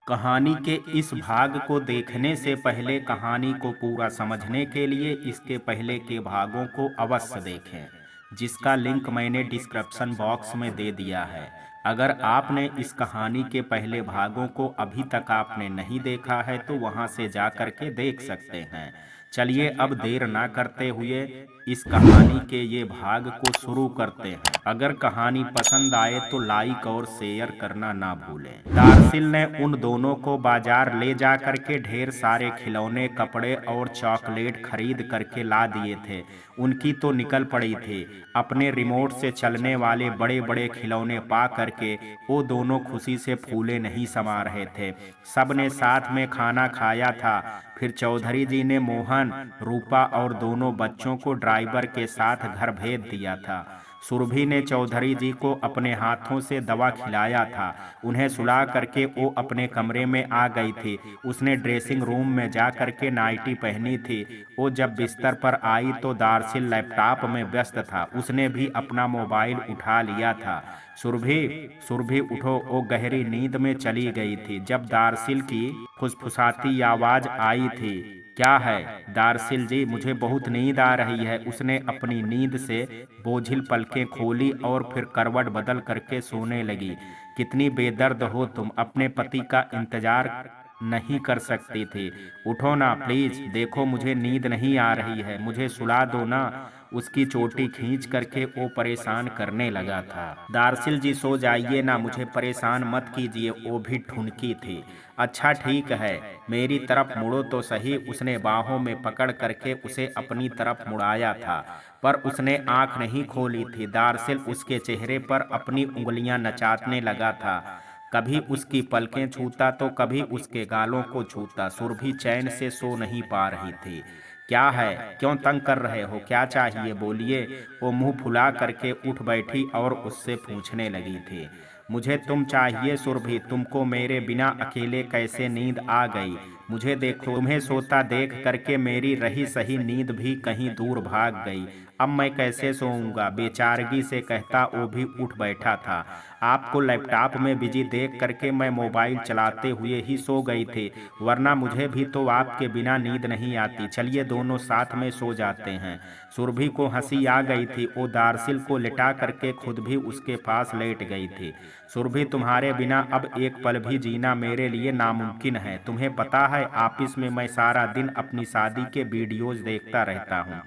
कहानी के इस भाग को देखने से पहले कहानी को पूरा समझने के लिए इसके पहले के भागों को अवश्य देखें, जिसका लिंक मैंने डिस्क्रिप्शन बॉक्स में दे दिया है। अगर आपने इस कहानी के पहले भागों को अभी तक आपने नहीं देखा है तो वहां से जा कर के देख सकते हैं। चलिए अब देर ना करते हुए इस कहानी के ये भाग को शुरू करते हैं। अगर कहानी पसंद आए तो लाइक और शेयर करना ना भूलें। दारसिल ने उन दोनों को बाजार ले जा करके ढेर सारे खिलौने, कपड़े और चॉकलेट खरीद करके ला दिए थे। उनकी तो निकल पड़ी थी। अपने रिमोट से चलने वाले बड़े बड़े खिलौने पा करके वो दोनों खुशी से फूले नहीं समा रहे थे। सबने साथ में खाना खाया था। फिर चौधरी जी ने मोहन, रूपा और दोनों बच्चों को ड्राइवर के साथ घर भेज दिया था। सुरभि ने चौधरी जी को अपने हाथों से दवा खिलाया था। उन्हें सुला करके वो अपने कमरे में आ गई थी। उसने ड्रेसिंग रूम में जा करके नाइटी पहनी थी। वो जब बिस्तर पर आई तो दारसिल लैपटॉप में व्यस्त था। उसने भी अपना मोबाइल उठा लिया था। सुरभि, सुरभि उठो, वो गहरी नींद में चली गई थी जब दारसिल की फुसफुसाती आवाज आई थी। क्या है दारसिल जी, मुझे बहुत नींद आ रही है। उसने अपनी नींद से बोझिल पलकें खोली और फिर करवट बदल करके सोने लगी। कितनी बेदर्द हो तुम, अपने पति का इंतजार नहीं कर सकती थी। उठो ना प्लीज, देखो मुझे नींद नहीं आ रही है, मुझे सुला दो ना। उसकी चोटी खींच करके वो परेशान करने लगा था। दारसिल जी सो जाइए ना, मुझे परेशान मत कीजिए। वो भी ठुनकी थी। अच्छा ठीक है, मेरी तरफ मुड़ो तो सही। उसने बाहों में पकड़ करके उसे अपनी तरफ मुड़ाया था, पर उसने आंख नहीं खोली थी। दारसिल उसके चेहरे पर अपनी उंगलियां नचाने लगा था। कभी उसकी पलकें छूता तो कभी उसके गालों को छूता। सुरभि चैन से सो नहीं पा रही थी। क्या है, क्यों तंग कर रहे हो, क्या चाहिए, बोलिए। वो मुंह फुला करके उठ बैठी और उससे पूछने लगी थी। मुझे तुम चाहिए सुरभि, तुमको मेरे बिना अकेले कैसे नींद आ गई। मुझे देखो, तुम्हें सोता देख करके मेरी रही सही नींद भी कहीं दूर भाग गई। अब मैं कैसे सोऊंगा, बेचारगी से कहता वो भी उठ बैठा था। आपको लैपटॉप में बिजी देख करके मैं मोबाइल चलाते हुए ही सो गई थी, वरना मुझे भी तो आपके बिना नींद नहीं आती। चलिए दोनों साथ में सो जाते हैं। सुरभि को हंसी आ गई थी। वो दारसिल को लिटा करके खुद भी उसके पास लेट गई थी। सुरभि, तुम्हारे बिना अब एक पल भी जीना मेरे लिए नामुमकिन है। तुम्हें पता है ऑफिस में मैं सारा दिन अपनी शादी के वीडियोज देखता रहता हूँ।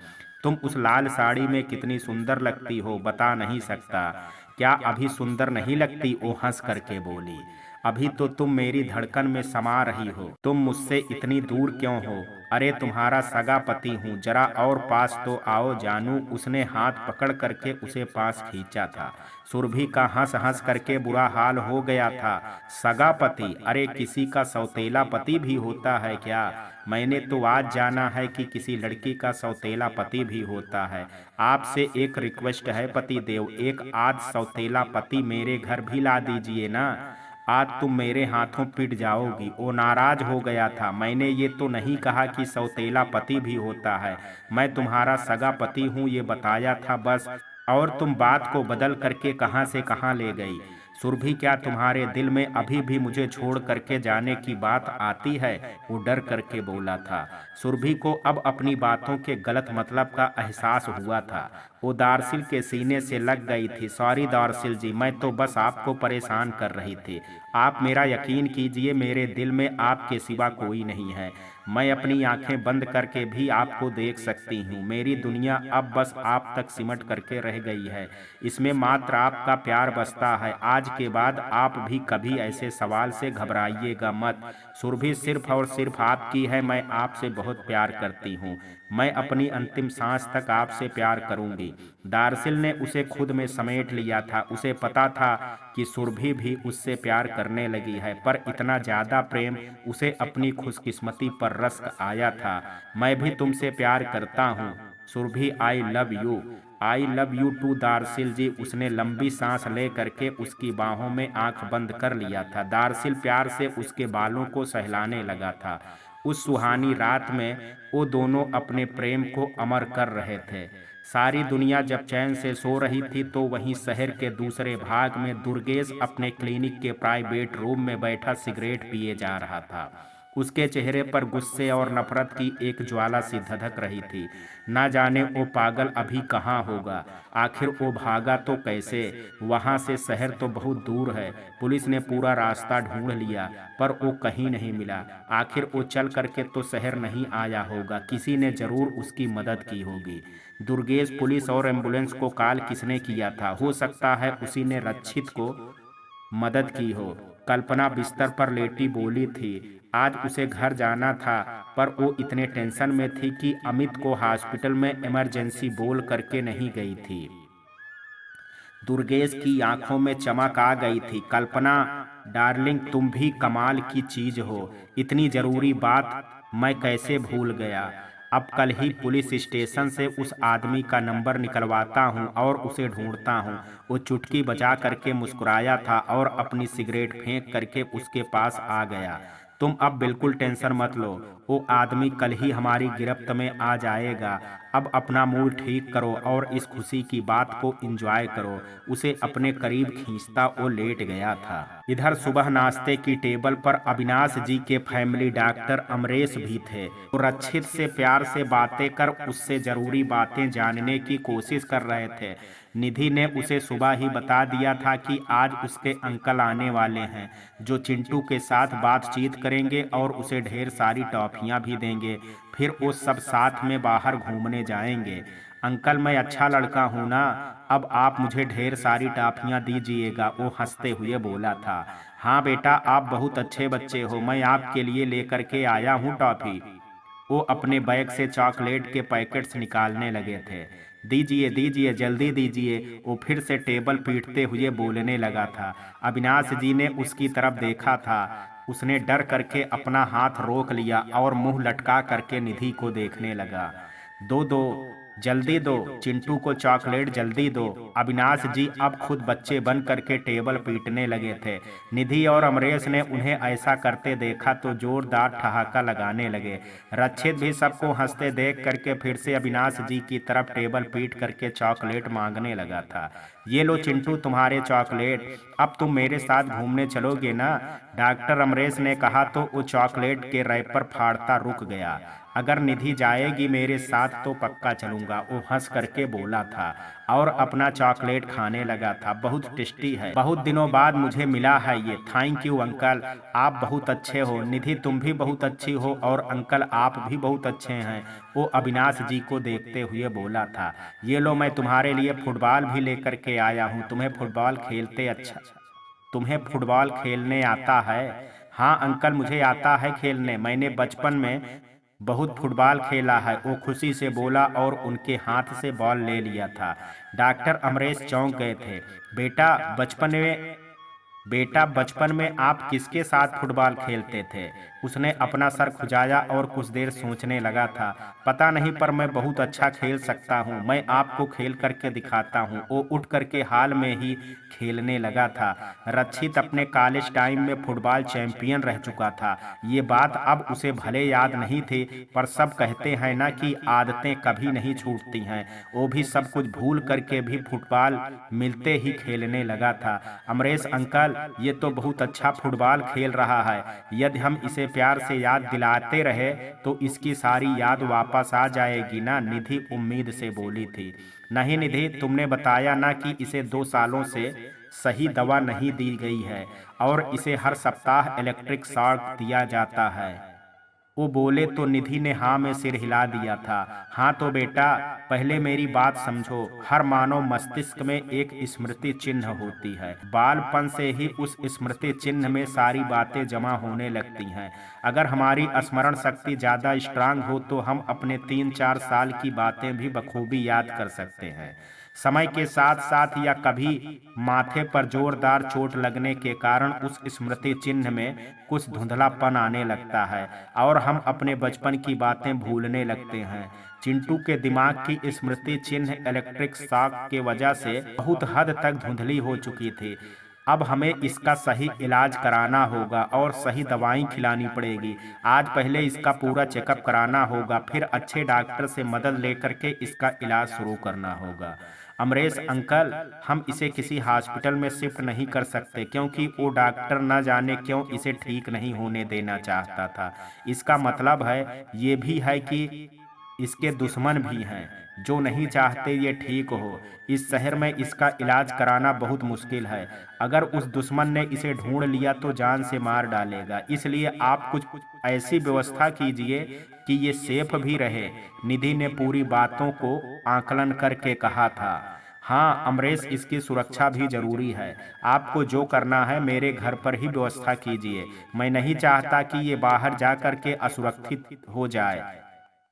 तुम उस लाल साड़ी में कितनी सुंदर लगती हो, बता नहीं सकता। क्या अभी सुंदर नहीं लगती, वो हंस करके बोली। अभी तो तुम मेरी धड़कन में समा रही हो। तुम मुझसे इतनी दूर क्यों हो। अरे तुम्हारा सगा पति हूँ, जरा और पास तो आओ जानू। उसने हाथ पकड़ करके उसे पास खींचा था। सुरभि का हंस हंस करके बुरा हाल हो गया था। सगा पति, अरे किसी का सौतेला पति भी होता है क्या। मैंने तो आज जाना है कि किसी लड़की का सौतेला पति भी होता है। आपसे एक रिक्वेस्ट है पति देव, एक आध सौतेला पति मेरे घर भी ला दीजिए ना। आज तुम मेरे हाथों पिट जाओगी। वो नाराज हो गया था। मैंने ये तो नहीं कहा कि सौतेला पति भी होता है, मैं तुम्हारा सगा पति हूँ ये बताया था बस। और तुम बात को बदल करके कहाँ से कहाँ ले गई। सुरभि, क्या तुम्हारे दिल में अभी भी मुझे छोड़ करके जाने की बात आती है। वो डर करके बोला था। सुरभि को अब अपनी बातों के गलत मतलब का एहसास हुआ था। वो दारसिल के सीने से लग गई थी। सॉरी दारसिल जी, मैं तो बस आपको परेशान कर रही थी। आप मेरा यकीन कीजिए, मेरे दिल में आपके सिवा कोई नहीं है। मैं अपनी आंखें बंद करके भी आपको देख सकती हूँ। मेरी दुनिया अब बस आप तक सिमट करके रह गई है। इसमें मात्र आपका प्यार बसता है। आज के बाद आप भी कभी ऐसे सवाल से घबराइएगा मत। सुरभि सिर्फ और सिर्फ आपकी है। मैं आपसे बहुत प्यार करती हूँ। मैं अपनी अंतिम सांस तक आपसे प्यार करूंगी। दारसिल ने उसे खुद में समेट लिया था। उसे पता था कि सुरभि भी उससे प्यार करने लगी है, पर इतना ज्यादा प्रेम उसे अपनी खुशकिस्मती पर रश्क आया था। मैं भी तुमसे प्यार करता हूँ Surabhi, I love you. I love you too Darsil ji. उसने लंबी सांस ले करके उसकी बाहों में आंख बंद कर लिया था। दारसिल प्यार से उसके बालों को सहलाने लगा था। उस सुहानी रात में वो दोनों अपने प्रेम को अमर कर रहे थे। सारी दुनिया जब चैन से सो रही थी तो वहीं शहर के दूसरे भाग में दुर्गेश अपने क्लिनिक के प्राइवेट रूम में बैठा सिगरेट पिए जा रहा था। उसके चेहरे पर गुस्से और नफरत की एक ज्वाला सी धधक रही थी। ना जाने वो पागल अभी कहाँ होगा। आखिर वो भागा तो कैसे? वहाँ से शहर तो बहुत दूर है। पुलिस ने पूरा रास्ता ढूंढ लिया पर वो कहीं नहीं मिला। आखिर वो चल करके तो शहर नहीं आया होगा, किसी ने जरूर उसकी मदद की होगी। दुर्गेश, पुलिस और एम्बुलेंस को कॉल किसने किया था? हो सकता है उसी ने रक्षित को मदद की हो। कल्पना बिस्तर पर लेटी बोली थी, आज उसे घर जाना था पर वो इतने टेंशन में थी कि अमित को हॉस्पिटल में इमरजेंसी बोल करके नहीं गई थी। दुर्गेश की आंखों में चमक आ गई थी। कल्पना डार्लिंग, तुम भी कमाल की चीज हो। इतनी जरूरी बात मैं कैसे भूल गया। अब कल ही पुलिस स्टेशन से उस आदमी का नंबर निकलवाता हूँ और उसे ढूंढता हूँ। वो चुटकी बजा करके मुस्कुराया था और अपनी सिगरेट फेंक करके उसके पास आ गया। तुम अब बिल्कुल टेंशन मत लो, वो आदमी कल ही हमारी गिरफ्त में आ जाएगा। अब अपना मूड ठीक करो और इस खुशी की बात को एंजॉय करो। उसे अपने करीब खींचता वो लेट गया था। इधर सुबह नाश्ते की टेबल पर अविनाश जी के फैमिली डॉक्टर अमरेश भी थे। वो रक्षित से प्यार से बातें कर उससे जरूरी बातें जानने की कोशिश कर रहे थे। निधि ने उसे सुबह ही बता दिया था कि आज उसके अंकल आने वाले हैं, जो चिंटू के साथ बातचीत करेंगे और उसे ढेर सारी टॉफियां भी देंगे। फिर वो सब साथ में बाहर घूमने जाएंगे। अंकल, मैं अच्छा लड़का हूँ ना, अब आप मुझे ढेर सारी टॉफियां दीजिएगा, वो हंसते हुए बोला था। हाँ बेटा, आप बहुत अच्छे बच्चे हो, मैं आपके लिए लेकर के आया हूँ टॉफी। वो अपने बैग से चॉकलेट के पैकेट्स निकालने लगे थे। दीजिए दीजिए, जल्दी दीजिए, वो फिर से टेबल पीटते हुए बोलने लगा था। अविनाश जी ने उसकी तरफ देखा था। उसने डर करके अपना हाथ रोक लिया और मुंह लटका करके निधि को देखने लगा। दो दो, जल्दी दो, चिंटू को चॉकलेट जल्दी दो। अविनाश जी अब खुद बच्चे बन करके टेबल पीटने लगे थे। निधि और अमरेश ने उन्हें ऐसा करते देखा तो जोरदार ठहाका लगाने लगे। रक्षित भी सबको हंसते देख करके फिर से अविनाश जी की तरफ टेबल पीट करके चॉकलेट मांगने लगा था। ये लो चिंटू, तुम्हारे चॉकलेट, अब तुम मेरे साथ घूमने चलोगे ना? डॉक्टर अमरेश ने कहा तो वो चॉकलेट के रैपर फाड़ता रुक गया। अगर निधि जाएगी मेरे साथ तो पक्का चलूंगा, वो हंस करके बोला था और अपना चॉकलेट खाने लगा था। बहुत टेस्टी है, बहुत दिनों बाद मुझे मिला है ये। थैंक यू अंकल, आप बहुत अच्छे हो। निधि, तुम भी बहुत अच्छी हो और अंकल आप भी बहुत अच्छे हैं, वो अविनाश जी को देखते हुए बोला था। ये लो, मैं तुम्हारे लिए फुटबॉल भी लेकर के आया हूँ। तुम्हें फुटबॉल खेलने आता है? हाँ अंकल, मुझे आता है खेलने, मैंने बचपन में बहुत फुटबॉल खेला है, वो खुशी से बोला और उनके हाथ से बॉल ले लिया था। डॉक्टर अमरेश चौंक गए थे। बेटा बचपन में आप किसके साथ फुटबॉल खेलते थे? उसने अपना सर खुजाया और कुछ देर सोचने लगा था। पता नहीं, पर मैं बहुत अच्छा खेल सकता हूँ, मैं आपको खेल करके दिखाता हूँ। वो उठ करके हाल में ही खेलने लगा था। रक्षित अपने कॉलेज टाइम में फुटबॉल चैंपियन रह चुका था। ये बात अब उसे भले याद नहीं थी, पर सब कहते हैं ना कि आदतें कभी नहीं छूटती हैं। वो भी सब कुछ भूल करके भी फुटबॉल मिलते ही खेलने लगा था। अमरेश अंकल, ये तो बहुत अच्छा फुटबॉल खेल रहा है। यदि हम इसे प्यार से याद दिलाते रहे तो इसकी सारी याद वापस आ जाएगी ना? निधि उम्मीद से बोली थी। नहीं निधि, तुमने बताया ना कि इसे 2 सालों से सही दवा नहीं दी गई है और इसे हर सप्ताह इलेक्ट्रिक शॉक दिया जाता है। वो बोले तो निधि ने हाँ में सिर हिला दिया था। हाँ तो बेटा, पहले मेरी बात समझो। हर मानव मस्तिष्क में एक स्मृति चिन्ह होती है। बालपन से ही उस स्मृति चिन्ह में सारी बातें जमा होने लगती हैं। अगर हमारी स्मरण शक्ति ज्यादा स्ट्रांग हो तो हम अपने 3-4 साल की बातें भी बखूबी याद कर सकते हैं। समय के साथ साथ या कभी माथे पर जोरदार चोट लगने के कारण उस स्मृति चिन्ह में कुछ धुंधलापन आने लगता है और हम अपने बचपन की बातें भूलने लगते हैं। चिंटू के दिमाग की स्मृति चिन्ह इलेक्ट्रिक शॉक के वजह से बहुत हद तक धुंधली हो चुकी थी। अब हमें इसका सही इलाज कराना होगा और सही दवाई खिलानी पड़ेगी। आज पहले इसका पूरा चेकअप कराना होगा, फिर अच्छे डॉक्टर से मदद लेकर के इसका इलाज शुरू करना होगा। अमरेश अंकल, हम इसे किसी हॉस्पिटल में शिफ्ट नहीं कर सकते, क्योंकि वो डॉक्टर न जाने क्यों इसे ठीक नहीं होने देना चाहता था। इसका मतलब है ये भी है कि इसके दुश्मन भी हैं जो नहीं चाहते ये ठीक हो। इस शहर में इसका इलाज कराना बहुत मुश्किल है। अगर उस दुश्मन ने इसे ढूंढ लिया तो जान से मार डालेगा। इसलिए आप कुछ ऐसी व्यवस्था कीजिए कि ये सेफ भी रहे। निधि ने पूरी बातों को आकलन करके कहा था। हाँ अमरेश, इसकी सुरक्षा भी जरूरी है। आपको जो करना है मेरे घर पर ही व्यवस्था कीजिए। मैं नहीं चाहता कि ये बाहर जा कर के असुरक्षित हो जाए,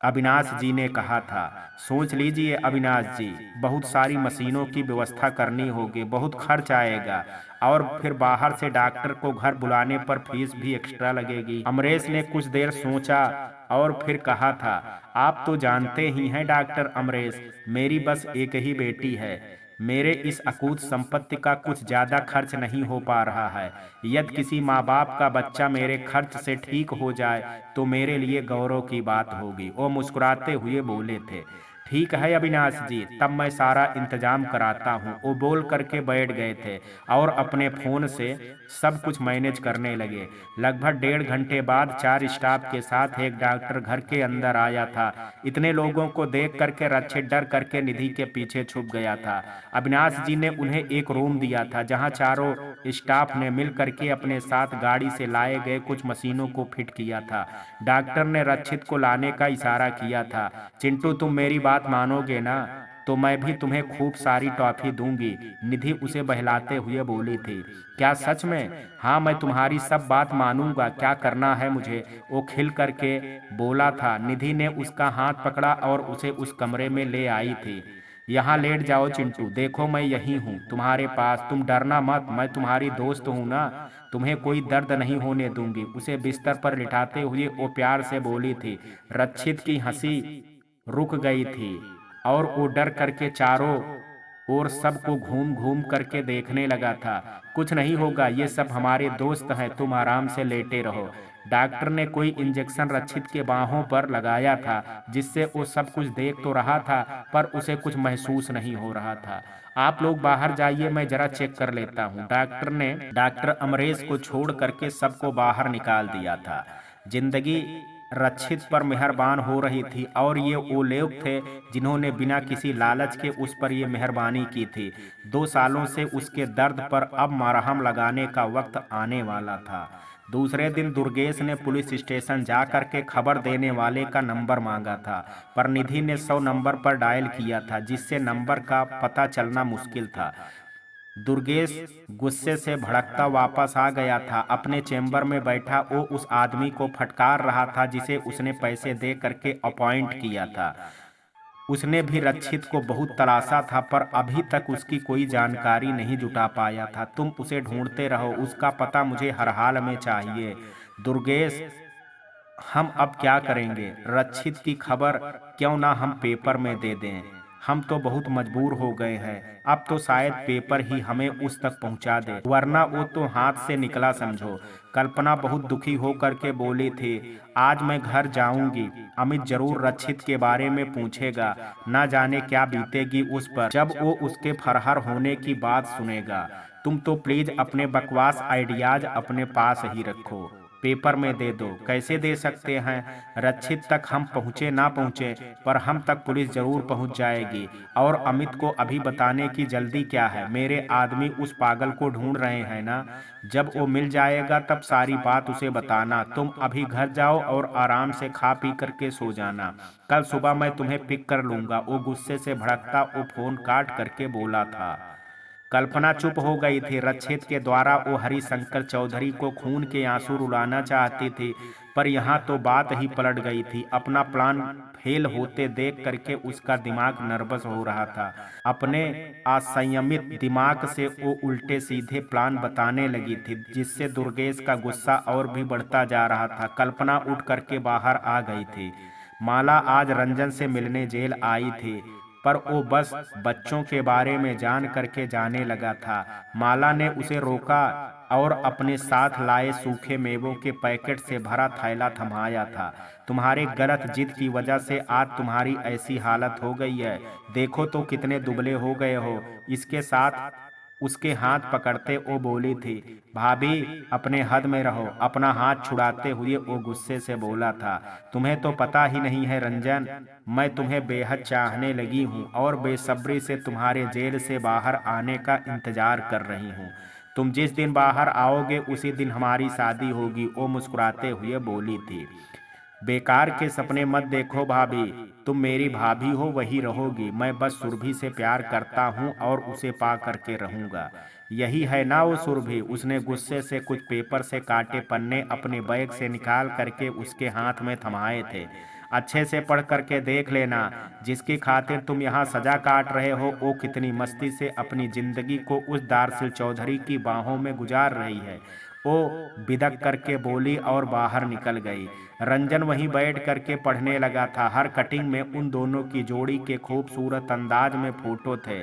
अविनाश जी ने कहा था। सोच लीजिए अविनाश जी, बहुत सारी मशीनों की व्यवस्था करनी होगी, बहुत खर्च आएगा, और फिर बाहर से डॉक्टर को घर बुलाने पर फीस भी एक्स्ट्रा लगेगी। अमरेश ने कुछ देर सोचा और फिर कहा था, आप तो जानते ही हैं डॉक्टर अमरेश, मेरी बस एक ही बेटी है। मेरे इस अकूत संपत्ति का कुछ ज्यादा खर्च नहीं हो पा रहा है। यदि किसी माँ बाप का बच्चा मेरे खर्च से ठीक हो जाए तो मेरे लिए गौरव की बात होगी। वो मुस्कुराते हुए बोले थे। ठीक है अविनाश जी, तब मैं सारा इंतजाम कराता हूँ, वो बोल करके बैठ गए थे और अपने फोन से सब कुछ मैनेज करने लगे। लगभग 1.5 घंटे बाद 4 स्टाफ के साथ एक डॉक्टर घर के अंदर आया था। इतने लोगों को देख करके रक्षित डर करके निधि के पीछे छुप गया था। अविनाश जी ने उन्हें एक रूम दिया था जहां चारों स्टाफ ने मिल करके अपने साथ गाड़ी से लाए गए कुछ मशीनों को फिट किया था। डॉक्टर ने रक्षित को लाने का इशारा किया था। चिंटू, तुम मेरी बात मानोगे ना, तो मैं भी तुम्हें खूब सारी टॉफी दूंगी, निधि उसे बहलाते हुए बोली थी। क्या सच में? हाँ, मैं तुम्हारी सब बात मानूंगा, क्या करना है मुझे, वो खिल करके बोला था। निधि ने उसका हाथ पकड़ा और उसे उस कमरे में ले आई थी। यहाँ लेट जाओ चिंटू, देखो मैं यही हूँ तुम्हारे पास, तुम डरना मत, मैं तुम्हारी दोस्त हूँ ना, तुम्हें कोई दर्द नहीं होने दूंगी। उसे बिस्तर पर लिटाते हुए वो प्यार से बोली थी। रक्षित की हंसी रुक गई थी और वो डर करके चारों ओर सबको घूम घूम करके देखने लगा था। कुछ नहीं होगा, ये सब हमारे दोस्त हैं, तुम आराम से लेटे रहो। डॉक्टर ने कोई इंजेक्शन रक्षित के बाहों पर लगाया था, जिससे वो सब कुछ देख तो रहा था पर उसे कुछ महसूस नहीं हो रहा था। आप लोग बाहर जाइए, मैं जरा चेक कर लेता हूँ। डॉक्टर ने डॉक्टर अमरेश को छोड़ करके सबको बाहर निकाल दिया था। जिंदगी रक्षित पर मेहरबान हो रही थी और ये वो लोग थे जिन्होंने बिना किसी लालच के उस पर ये मेहरबानी की थी। 2 सालों से उसके दर्द पर अब मरहम लगाने का वक्त आने वाला था। दूसरे दिन दुर्गेश ने पुलिस स्टेशन जा करके खबर देने वाले का नंबर मांगा था, पर निधि ने 100 नंबर पर डायल किया था, जिससे नंबर का पता चलना मुश्किल था। दुर्गेश गुस्से से भड़कता वापस आ गया था। अपने चेंबर में बैठा वो उस आदमी को फटकार रहा था जिसे उसने पैसे दे करके अपॉइंट किया था। उसने भी रक्षित को बहुत तलाशा था पर अभी तक उसकी कोई जानकारी नहीं जुटा पाया था। तुम उसे ढूंढते रहो, उसका पता मुझे हर हाल में चाहिए। दुर्गेश, हम अब क्या करेंगे? रक्षित की खबर क्यों ना हम पेपर में दे दें? हम तो बहुत मजबूर हो गए हैं, अब तो शायद पेपर ही हमें उस तक पहुंचा दे, वरना वो तो हाथ से निकला समझो। कल्पना बहुत दुखी हो करके बोली थी। आज मैं घर जाऊंगी, अमित जरूर रक्षित के बारे में पूछेगा, ना जाने क्या बीतेगी उस पर जब वो उसके फरहर होने की बात सुनेगा। तुम तो प्लीज अपने बकवास आइडियाज अपने पास ही रखो, पेपर में दे दो। कैसे दे सकते हैं? रक्षित तक हम पहुँचे ना पहुँचे, पर हम तक पुलिस जरूर पहुँच जाएगी। और अमित को अभी बताने की जल्दी क्या है? मेरे आदमी उस पागल को ढूंढ रहे हैं ना, जब वो मिल जाएगा तब सारी बात उसे बताना। तुम अभी घर जाओ और आराम से खा पी करके सो जाना, कल सुबह मैं तुम्हें पिक कर लूंगा। वो गुस्से से भड़कता वो फोन काट करके बोला था। कल्पना चुप हो गई थी। रक्षित के द्वारा वो हरिशंकर चौधरी को खून के आंसू रुलाना चाहती थी, पर यहाँ तो बात ही पलट गई थी। अपना प्लान फेल होते देख करके उसका दिमाग नर्वस हो रहा था। अपने असंयमित दिमाग से वो उल्टे सीधे प्लान बताने लगी थी, जिससे दुर्गेश का गुस्सा और भी बढ़ता जा रहा था। कल्पना उठ करके बाहर आ गई थी। माला आज रंजन से मिलने जेल आई थी। पर वो बस बच्चों के बारे में जान करके जाने लगा था। माला ने उसे रोका और अपने साथ लाए सूखे मेवों के पैकेट से भरा थैला थमाया था। तुम्हारे गलत जिद की वजह से आज तुम्हारी ऐसी हालत हो गई है। देखो तो कितने दुबले हो गए हो। इसके साथ उसके हाथ पकड़ते वो बोली थी, भाभी अपने हद में रहो। अपना हाथ छुड़ाते हुए वो गुस्से से बोला था, तुम्हें तो पता ही नहीं है रंजन, मैं तुम्हें बेहद चाहने लगी हूँ और बेसब्री से तुम्हारे जेल से बाहर आने का इंतजार कर रही हूँ। तुम जिस दिन बाहर आओगे उसी दिन हमारी शादी होगी। वो मुस्कुराते हुए बोली थी, बेकार के सपने मत देखो भाभी, तुम मेरी भाभी हो वही रहोगी। मैं बस सुरभि से प्यार करता हूँ और उसे पा करके रहूंगा। यही है ना वो सुरभि। उसने गुस्से से कुछ पेपर से काटे पन्ने अपने बैग से निकाल करके उसके हाथ में थमाए थे। अच्छे से पढ़ करके देख लेना, जिसकी खातिर तुम यहाँ सजा काट रहे हो वो कितनी मस्ती से अपनी जिंदगी को उस दारसिल चौधरी की बाहों में गुजार रही है। वो बिदक करके बोली और बाहर निकल गई। रंजन वहीं बैठ करके पढ़ने लगा था। हर कटिंग में उन दोनों की जोड़ी के खूबसूरत अंदाज में फोटो थे।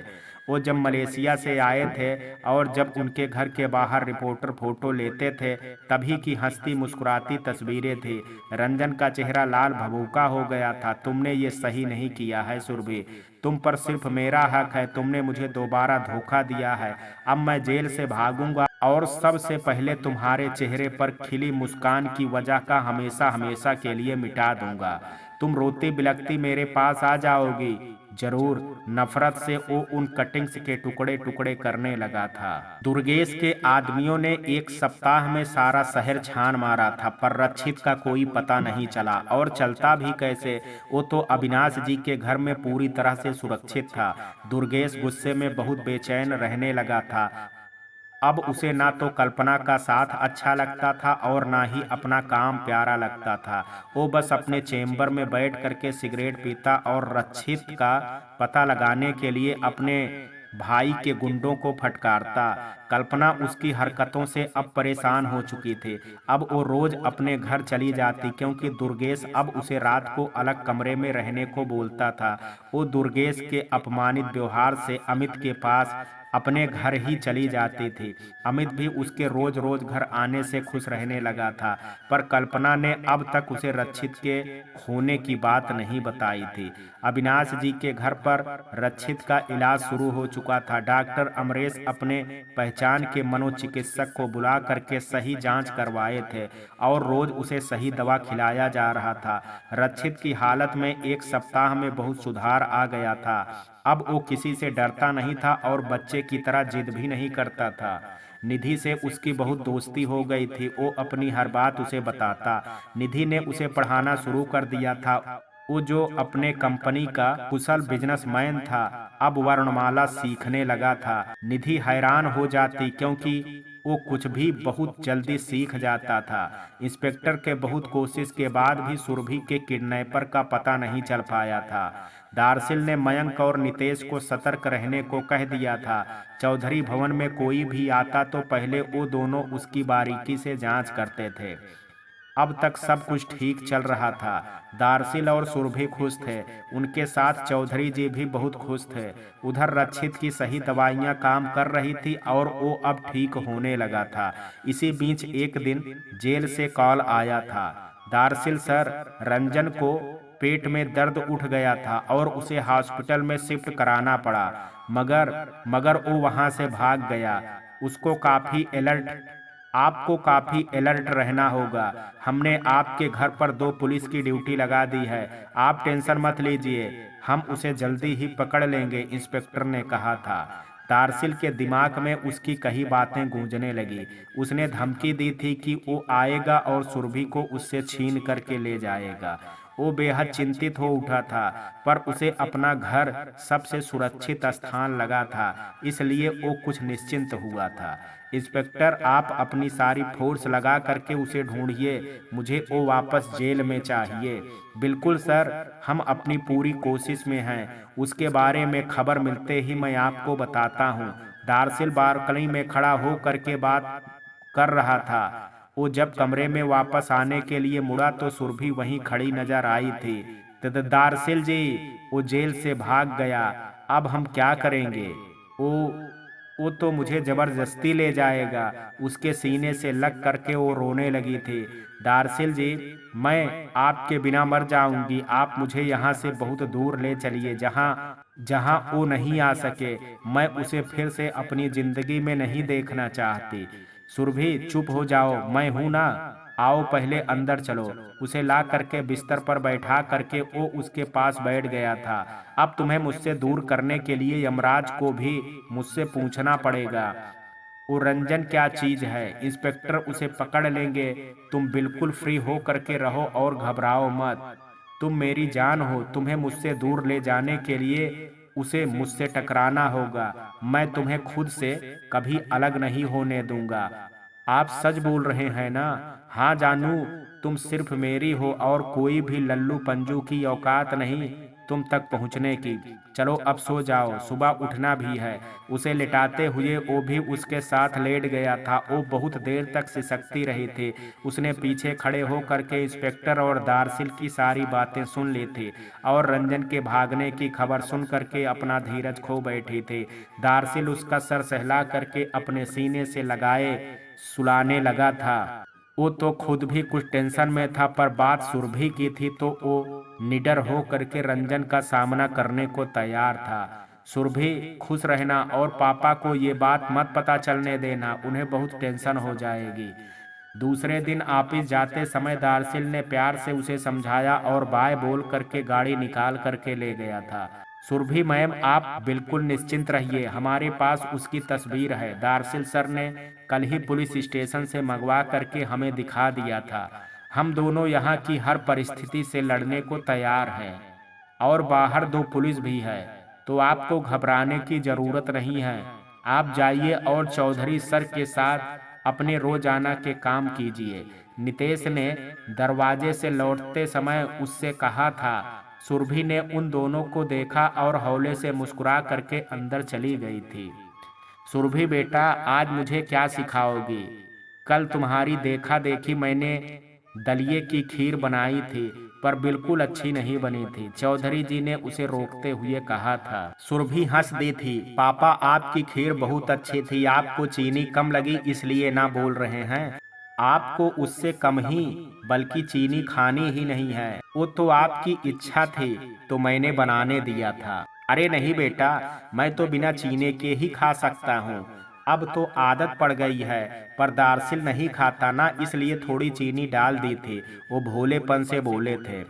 वो जब मलेशिया से आए थे और जब उनके घर के बाहर रिपोर्टर फोटो लेते थे तभी की हंसती मुस्कुराती तस्वीरें थी। रंजन का चेहरा लाल भभूका हो गया था। तुमने ये सही नहीं किया है सुरभि, तुम पर सिर्फ मेरा हक है। तुमने मुझे दोबारा धोखा दिया है। अब मैं जेल से भागूंगा और सबसे पहले तुम्हारे चेहरे पर खिली मुस्कान की वजह का हमेशा हमेशा के लिए मिटा दूंगा। तुम रोती बिलखती मेरे पास आ जाओगी जरूर। नफरत से वो उन कटिंग्स के टुकड़े टुकड़े करने लगा था। दुर्गेश के आदमियों ने एक सप्ताह में सारा शहर छान मारा था पर रक्षित का कोई पता नहीं चला। और चलता भी कैसे, वो तो अविनाश जी के घर में पूरी तरह से सुरक्षित था। दुर्गेश गुस्से में बहुत बेचैन रहने लगा था। अब उसे ना तो कल्पना का साथ अच्छा लगता था और ना ही अपना काम प्यारा लगता था। वो बस अपने चेम्बर में बैठ करके सिगरेट पीता और रक्षित का पता लगाने के लिए अपने भाई के गुंडों को फटकारता। कल्पना उसकी हरकतों से अब परेशान हो चुकी थी। अब वो रोज अपने घर चली जाती क्योंकि दुर्गेश अब उसे रात को अलग कमरे में रहने को बोलता था। वो दुर्गेश के अपमानित व्यवहार से अमित के पास अपने घर ही चली जाती थी। अमित भी उसके रोज रोज घर आने से खुश रहने लगा था। पर कल्पना ने अब तक उसे रक्षित के खोने की बात नहीं बताई थी। अविनाश जी के घर पर रक्षित का इलाज शुरू हो चुका था। डॉक्टर अमरेश अपने पहचान के मनोचिकित्सक को बुला करके सही जांच करवाए थे और रोज उसे सही दवा खिलाया जा रहा था। रक्षित की हालत में एक सप्ताह में बहुत सुधार आ गया था। अब वो किसी से डरता नहीं था और बच्चे की तरह जिद भी नहीं करता था। निधि से उसकी बहुत दोस्ती हो गई थी। वो अपनी हर बात उसे बताता। निधि ने उसे पढ़ाना शुरू कर दिया था। वो जो अपने कंपनी का कुशल बिजनेसमैन था अब वर्णमाला सीखने लगा था। निधि हैरान हो जाती क्योंकि वो कुछ भी बहुत जल्दी सीख जाता था। इंस्पेक्टर के बहुत कोशिश के बाद भी सुरभि के किडनैपर का पता नहीं चल पाया था। दार्सिल ने मयंक और नितेश को सतर्क रहने को कह दिया था। चौधरी भवन में कोई भी आता तो पहले वो दोनों उसकी बारीकी से जांच करते थे। अब तक सब कुछ ठीक चल रहा था। दार्सिल और सुरभि खुश थे। उनके साथ चौधरी जी भी बहुत खुश थे। उधर रक्षित की सही दवाइयां काम कर रही थी और वो अब ठीक होने लगा था। इसी बीच एक दिन जेल से कॉल आया था। दार्सिल सर, रंजन को पेट में दर्द उठ गया था और उसे हॉस्पिटल में शिफ्ट कराना पड़ा। मगर वो वहां से भाग गया। उसको काफी अलर्ट आपको काफी अलर्ट रहना होगा। हमने आपके घर पर 2 पुलिस की ड्यूटी लगा दी है। आप टेंशन मत लीजिए, हम उसे जल्दी ही पकड़ लेंगे, इंस्पेक्टर ने कहा था। दार्सिल के दिमाग में उसकी कई बातें गूंजने लगी। उसने धमकी दी थी कि वो आएगा और सुरभि को उससे छीन करके ले जाएगा। वो बेहद चिंतित हो उठा था पर उसे अपना घर सबसे सुरक्षित स्थान लगा था, इसलिए वो कुछ निश्चिंत हुआ था। इंस्पेक्टर, आप अपनी सारी फोर्स लगा करके उसे ढूंढिए, मुझे वो वापस जेल में चाहिए। बिल्कुल सर, हम अपनी पूरी कोशिश में हैं। उसके बारे में खबर मिलते ही मैं आपको बताता हूँ। दार्सिल बालकनी में खड़ा हो करके बात कर रहा था। वो जब कमरे में वापस आने के लिए मुड़ा तो सुरभि वहीं खड़ी नजर आई थी। दारसिल जी, वो जेल से भाग गया, अब हम क्या करेंगे? वो वो तो मुझे जबरदस्ती ले जाएगा। उसके सीने से लग करके वो रोने लगी थी। दारसिल जी, मैं आपके बिना मर जाऊंगी, आप मुझे यहाँ से बहुत दूर ले चलिए, जहाँ जहाँ वो नहीं आ सके। मैं उसे फिर से अपनी जिंदगी में नहीं देखना चाहती। सुरभि, चुप हो जाओ, मैं हूं ना। आओ पहले अंदर चलो। उसे ला करके बिस्तर पर बैठा करके वो उसके पास बैठ गया था। अब तुम्हें मुझसे दूर करने के लिए यमराज को भी मुझसे पूछना पड़ेगा। वो रंजन क्या चीज है, इंस्पेक्टर उसे पकड़ लेंगे। तुम बिल्कुल फ्री हो करके रहो और घबराओ मत। तुम मेरी जान हो, तुम्हें मुझसे दूर ले जाने के लिए उसे मुझसे टकराना होगा। मैं तुम्हें खुद से कभी अलग नहीं होने दूंगा। आप सच बोल रहे हैं ना? हाँ जानू, तुम सिर्फ मेरी हो और कोई भी लल्लू पंजू की औकात नहीं तुम तक पहुंचने की। चलो अब सो जाओ, सुबह उठना भी है। उसे लिटाते हुए वो भी उसके साथ लेट गया था। वो बहुत देर तक सिसकती रही थी। उसने पीछे खड़े होकर के इंस्पेक्टर और दारसिल की सारी बातें सुन ली थी और रंजन के भागने की खबर सुन करके अपना धीरज खो बैठी थी। दारसिल उसका सर सहला करके अपने सीने से लगाए सुलाने लगा था। वो तो खुद भी कुछ टेंशन में था, पर बात सुरभि की थी तो वो निडर हो करके रंजन का सामना करने को तैयार था। सुरभि, खुश रहना और पापा को ये बात मत पता चलने देना, उन्हें बहुत टेंशन हो जाएगी। दूसरे दिन ऑफिस जाते समय दारसिल ने प्यार से उसे समझाया और बाय बोल करके गाड़ी निकाल करके ले गया था। सुरभि मैम, आप बिल्कुल निश्चिंत रहिए, हमारे पास उसकी तस्वीर है। दारसिल सर ने कल ही पुलिस स्टेशन से मंगवा करके हमें दिखा दिया था। हम दोनों यहाँ की हर परिस्थिति से लड़ने को तैयार हैं और बाहर दो पुलिस भी है, तो आपको घबराने की जरूरत नहीं है। आप जाइए और चौधरी सर के साथ अपने रोजाना के काम कीजिए। नितेश ने दरवाजे से लौटते समय उससे कहा था। सुरभि ने उन दोनों को देखा और हौले से मुस्कुरा करके अंदर चली गई थी। सुरभि बेटा, आज मुझे क्या सिखाओगी? कल तुम्हारी देखा देखी मैंने दलिये की खीर बनाई थी, पर बिल्कुल अच्छी नहीं बनी थी, चौधरी जी ने उसे रोकते हुए कहा था। सुरभि हंस दी थी। पापा, आपकी खीर बहुत अच्छी थी, आपको चीनी कम लगी इसलिए ना बोल रहे हैं। आपको उससे कम ही बल्कि चीनी खानी ही नहीं है। वो तो आपकी इच्छा थी तो मैंने बनाने दिया था। अरे नहीं बेटा, मैं तो बिना चीनी के ही खा सकता हूँ। अब तो आदत पड़ गई है, पर दारसिल नहीं खाता ना, इसलिए थोड़ी चीनी डाल दी थी। वो भोलेपन से बोले थे।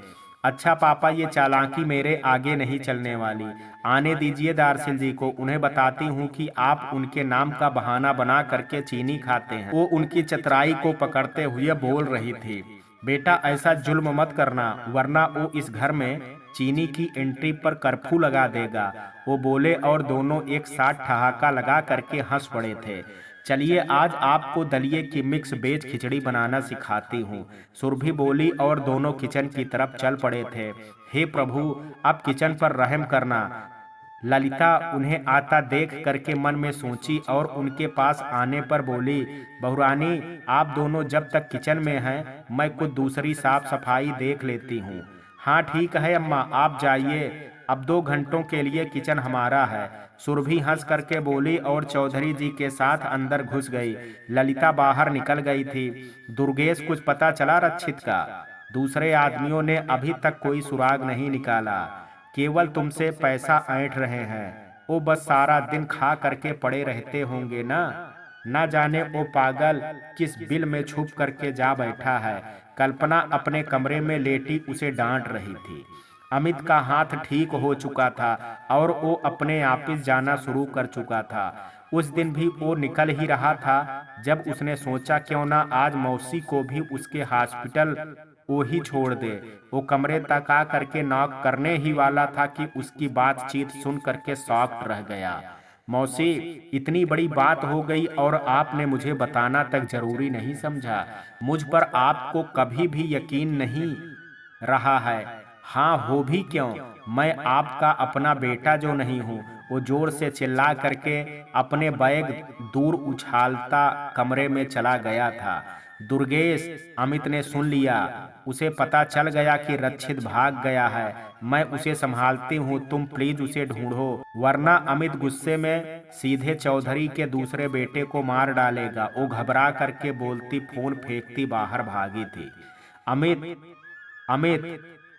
अच्छा पापा, ये चालाकी मेरे आगे नहीं चलने वाली। आने दीजिए दारसिल जी को, उन्हें बताती हूँ कि आप उनके नाम का बहाना बना करके चीनी खाते हैं। वो उनकी चतुराई को पकड़ते हुए बोल रही थी। बेटा, ऐसा जुल्म मत करना, वरना वो इस घर में चीनी की एंट्री पर कर्फ्यू लगा देगा। वो बोले और दोनों एक साथ ठहाका लगा करके हंस पड़े थे। चलिए आज आपको दलिये की मिक्स वेज खिचड़ी बनाना सिखाती हूँ, सुरभि बोली और दोनों किचन की तरफ चल पड़े थे। हे प्रभु, अब किचन पर रहम करना। ललिता उन्हें आता देख करके मन में सोची और उनके पास आने पर बोली, बहुरानी, आप दोनों जब तक किचन में हैं, मैं कुछ दूसरी साफ सफाई देख लेती हूँ। हाँ ठीक है अम्मा, आप जाइए, अब 2 घंटों के लिए किचन हमारा है। सुरभि हंस करके बोली और चौधरी जी के साथ अंदर घुस गई। ललिता बाहर निकल गई थी। दुर्गेश, कुछ पता चला रक्षित का? दूसरे आदमियों ने अभी तक कोई सुराग नहीं निकाला, केवल तुमसे पैसा ऐंठ रहे हैं। वो बस सारा दिन खा करके पड़े रहते होंगे ना। न जाने वो पागल किस बिल में छुप करके जा बैठा है। कल्पना अपने कमरे में लेटी उसे डांट रही थी। अमित का हाथ ठीक हो चुका था और वो अपने ऑफिस जाना शुरू कर चुका था। उस दिन भी वो निकल ही रहा था जब उसने सोचा क्यों ना आज मौसी को भी उसके हॉस्पिटल वो ही छोड़ दे। वो कमरे तक आ करके नॉक करने ही वाला था कि उसकी बातचीत सुन करके शॉक्ड रह गया। मौसी, इतनी बड़ी बात हो गई और आपने मुझे बताना तक जरूरी नहीं समझा। मुझ पर आपको कभी भी यकीन नहीं रहा है। हाँ, हो भी क्यों, मैं आपका अपना बेटा जो नहीं हूँ? वो जोर से चिल्ला करके अपने बैग दूर उछालता कमरे में चला गया था। दुर्गेश, अमित ने सुन लिया। उसे पता चल गया कि रक्षित भाग गया है। मैं उसे संभालती हूँ, तुम प्लीज उसे ढूंढो, वरना अमित गुस्से में सीधे चौधरी के दूसरे बेटे को मार डालेगा। वो घबरा करके बोलती, फोन फेंकती बाहर भागी थी। अमित, अमित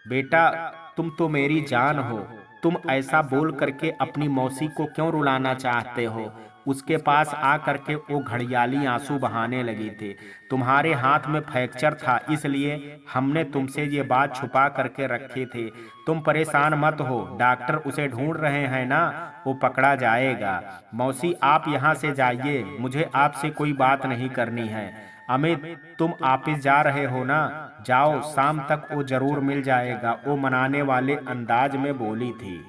बेटा, तुम तो मेरी जान हो। तुम ऐसा बोल करके अपनी मौसी को क्यों रुलाना चाहते हो? उसके पास आ करके वो घड़ियाली आंसू बहाने लगी थी। तुम्हारे हाथ में फ्रैक्चर था, इसलिए हमने तुमसे ये बात छुपा करके रखी थी। तुम परेशान मत हो, डॉक्टर उसे ढूंढ रहे हैं ना, वो पकड़ा जाएगा। मौसी, आप यहाँ से जाइए, मुझे आपसे कोई बात नहीं करनी है। अमित, तुम ऑफिस जा रहे हो ना, जाओ, शाम तक वो जरूर मिल जाएगा, वो मनाने वाले अंदाज में बोली थी।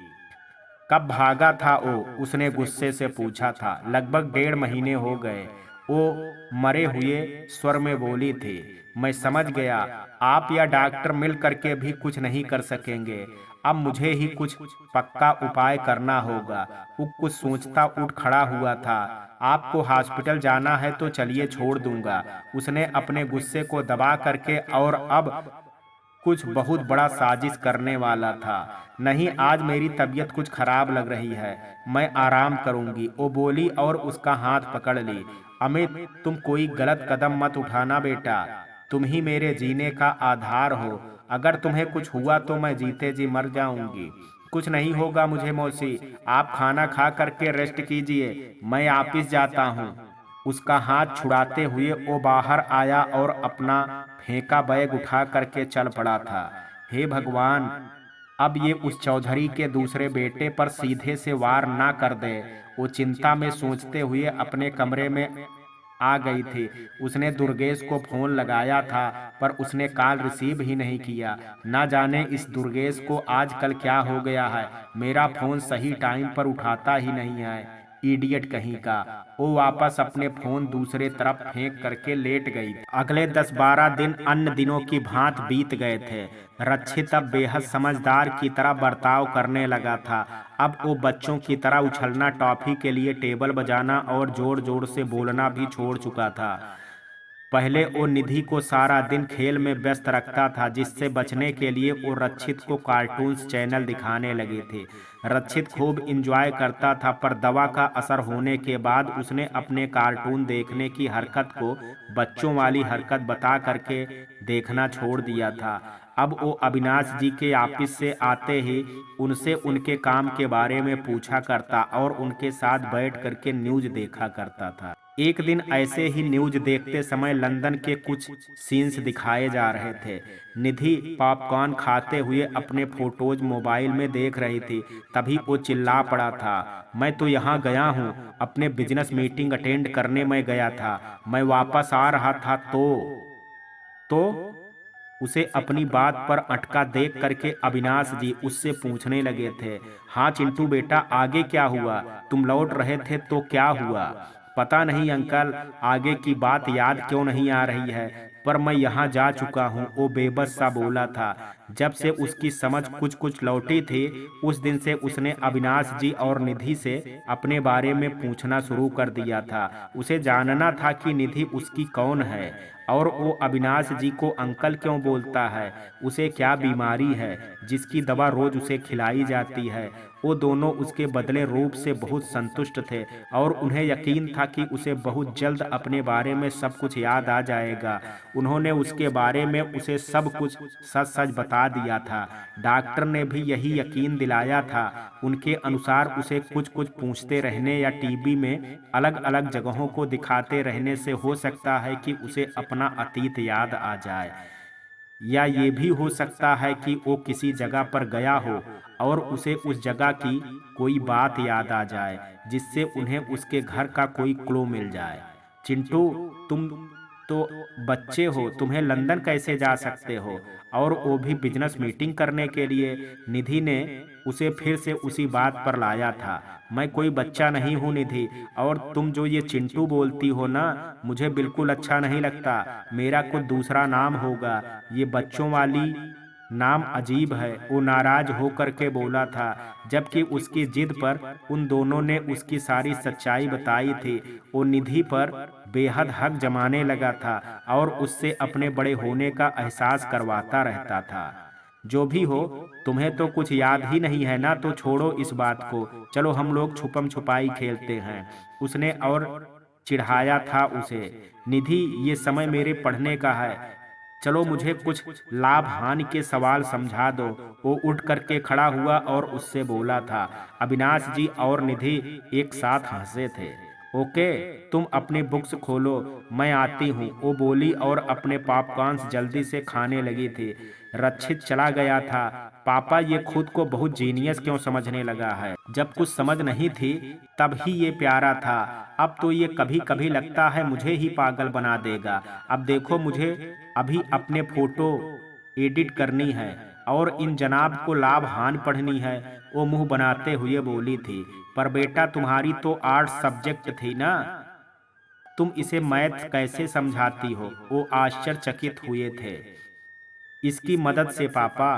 कब भागा था वो? उसने गुस्से से पूछा था। लगभग 1.5 महीने हो गए, वो मरे हुए स्वर में बोली थी। मैं समझ गया, आप या डॉक्टर मिल करके भी कुछ नहीं कर सकेंगे। अब मुझे ही कुछ पक्का उपाय करना होगा। वो कुछ सोचता उठ खड़ा हुआ था। आपको हॉस्पिटल जाना है तो चलिए, छोड़ दूंगा। उसने अपने गुस्से को दबा करके, और अब कुछ बहुत बड़ा साजिश करने वाला था। नहीं, आज मेरी तबीयत कुछ खराब लग रही है, मैं आराम करूंगी, वो बोली और उसका हाथ पकड़ ली। अमित, तुम कोई गलत कदम मत उठाना बेटा, तुम ही मेरे जीने का आधार हो। अगर तुम्हें कुछ हुआ तो मैं जीते जी मर जाऊंगी। कुछ नहीं होगा मुझे मौसी, आप खाना खा करके रेस्ट कीजिए, मैं ऑफिस जाता हूँ। उसका हाथ छुड़ाते हुए वो बाहर आया और अपना फेंका बैग उठा करके चल पड़ा था। हे भगवान, अब ये उस चौधरी के दूसरे बेटे पर सीधे से वार ना कर दे। वो चिंता में सोचते हुए अपने कमरे में आ गई थी। उसने दुर्गेश को फोन लगाया था, पर उसने कॉल रिसीव ही नहीं किया। ना जाने इस दुर्गेश को आजकल क्या हो गया है, मेरा फोन सही टाइम पर उठाता ही नहीं है। इडियट कहीं का। वो वापस अपने फोन दूसरे तरफ फेंक करके लेट गई। अगले 10-12 दिन अन्य दिनों की भांत बीत गए थे। रक्षित अब बेहद समझदार की तरह बर्ताव करने लगा था। अब वो बच्चों की तरह उछलना, टॉफी के लिए टेबल बजाना और जोर जोर से बोलना भी छोड़ चुका था। पहले वो निधि को सारा दिन खेल में व्यस्त रखता था, जिससे बचने के लिए वो रक्षित को कार्टून्स चैनल दिखाने लगे थे। रक्षित खूब इंजॉय करता था, पर दवा का असर होने के बाद उसने अपने कार्टून देखने की हरकत को बच्चों वाली हरकत बता करके देखना छोड़ दिया था। अब वो अविनाश जी के ऑफिस से आते ही उनसे उनके काम के बारे में पूछा करता और उनके साथ बैठ करके न्यूज देखा करता था। एक दिन ऐसे ही न्यूज देखते समय लंदन के कुछ सीन्स दिखाए जा रहे थे। निधि पॉपकॉर्न खाते हुए अपने फोटोज मोबाइल में देख रही थी। तभी वो चिल्ला पड़ा था, मैं तो यहाँ गया हूँ, अपने बिजनेस मीटिंग अटेंड करने में गया था। मैं वापस आ रहा था तो उसे अपनी बात पर अटका देख करके अविनाश जी उससे पूछने लगे थे, हाँ चिंटू बेटा, आगे क्या हुआ? तुम लौट रहे थे तो क्या हुआ? पता नहीं अंकल, आगे की बात याद क्यों नहीं आ रही है, पर मैं यहाँ जा चुका हूँ, वो बेबस सा बोला था। जब से उसकी समझ कुछ कुछ लौटी थी, उस दिन से उसने अविनाश जी और निधि से अपने बारे में पूछना शुरू कर दिया था। उसे जानना था कि निधि उसकी कौन है, और वो अविनाश जी को अंकल क्यों बोलता है, उसे क्या बीमारी है जिसकी दवा रोज उसे खिलाई जाती है। वो दोनों उसके बदले रूप से बहुत संतुष्ट थे और उन्हें यकीन था कि उसे बहुत जल्द अपने बारे में सब कुछ याद आ जाएगा। उन्होंने उसके बारे में उसे सब कुछ सच सच बता दिया था। डॉक्टर ने भी यही यकीन दिलाया था। उनके अनुसार उसे कुछ कुछ पूछते रहने या टीवी में अलग अलग जगहों को दिखाते रहने से हो सकता है कि उसे अपना अतीत याद आ जाए, या ये भी हो सकता है कि वो किसी जगह पर गया हो और उसे उस जगह की कोई बात याद आ जाए, जिससे उन्हें उसके घर का कोई क्लू मिल जाए। चिंटू, तुम तो बच्चे हो, तुम्हें लंदन कैसे जा सकते हो, और वो भी बिजनेस मीटिंग करने के लिए? निधि ने उसे फिर से उसी बात पर लाया था। मैं कोई बच्चा नहीं हूँ निधि, और तुम जो ये चिंटू बोलती हो ना, मुझे बिल्कुल अच्छा नहीं लगता। मेरा कुछ दूसरा नाम होगा, ये बच्चों वाली नाम अजीब है। वो नाराज होकर के बोला था, जबकि उसकी जिद पर उन दोनों ने उसकी सारी सच्चाई बताई थी। वो निधि पर बेहद हक जमाने लगा था और उससे अपने बड़े होने का एहसास करवाता रहता था। जो भी हो, तुम्हें तो कुछ याद ही नहीं है ना, तो छोड़ो इस बात को, चलो हम लोग छुपम छुपाई खेलते हैं। उसने और चिढ़ाया था उसे। निधि, ये समय मेरे पढ़ने का है, चलो मुझे कुछ लाभ हानि के सवाल समझा दो। वो उठ करके खड़ा हुआ और उससे बोला था। अविनाश जी और निधि एक साथ हंसे थे। ओके, तुम अपनी बुक्स खोलो, मैं आती हूँ, वो बोली और अपने पॉपकॉर्न्स जल्दी से खाने लगी थी। रक्षित चला गया था। पापा, ये खुद को बहुत जीनियस क्यों समझने लगा है? जब कुछ समझ नहीं थी तब ही ये प्यारा था, अब तो ये कभी कभी लगता है मुझे ही पागल बना देगा। अब देखो, मुझे अभी अपने फोटो एडिट करनी है और इन जनाब को लाभ हानि पढ़नी है, वो मुंह बनाते हुए बोली थी। पर बेटा, तुम्हारी तो आर्ट सब्जेक्ट थी ना, तुम इसे मैथ कैसे समझाती हो? वो आश्चर्यचकित हुए थे। इसकी मदद से पापा,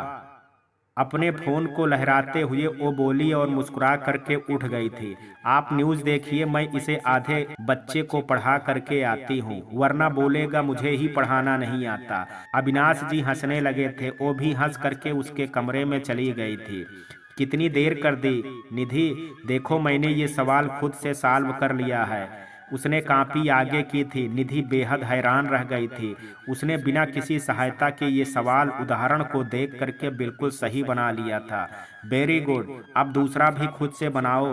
अपने फोन को लहराते हुए वो बोली और मुस्कुरा करके उठ गई थी। आप न्यूज़ देखिए, मैं इसे आधे बच्चे को पढ़ा करके आती हूँ, वरना बोलेगा मुझे ही पढ़ाना नहीं आता। अविनाश जी हंसने लगे थे। वो भी हंस करके उसके कमरे में चली गई थी। कितनी देर कर दी निधि, देखो मैंने ये सवाल खुद से सॉल्व कर लिया है। उसने कॉपी आगे की थी। निधि बेहद हैरान रह गई थी। उसने बिना किसी सहायता के ये सवाल उदाहरण को देख करके बिल्कुल सही बना लिया था। वेरी गुड, अब दूसरा भी खुद से बनाओ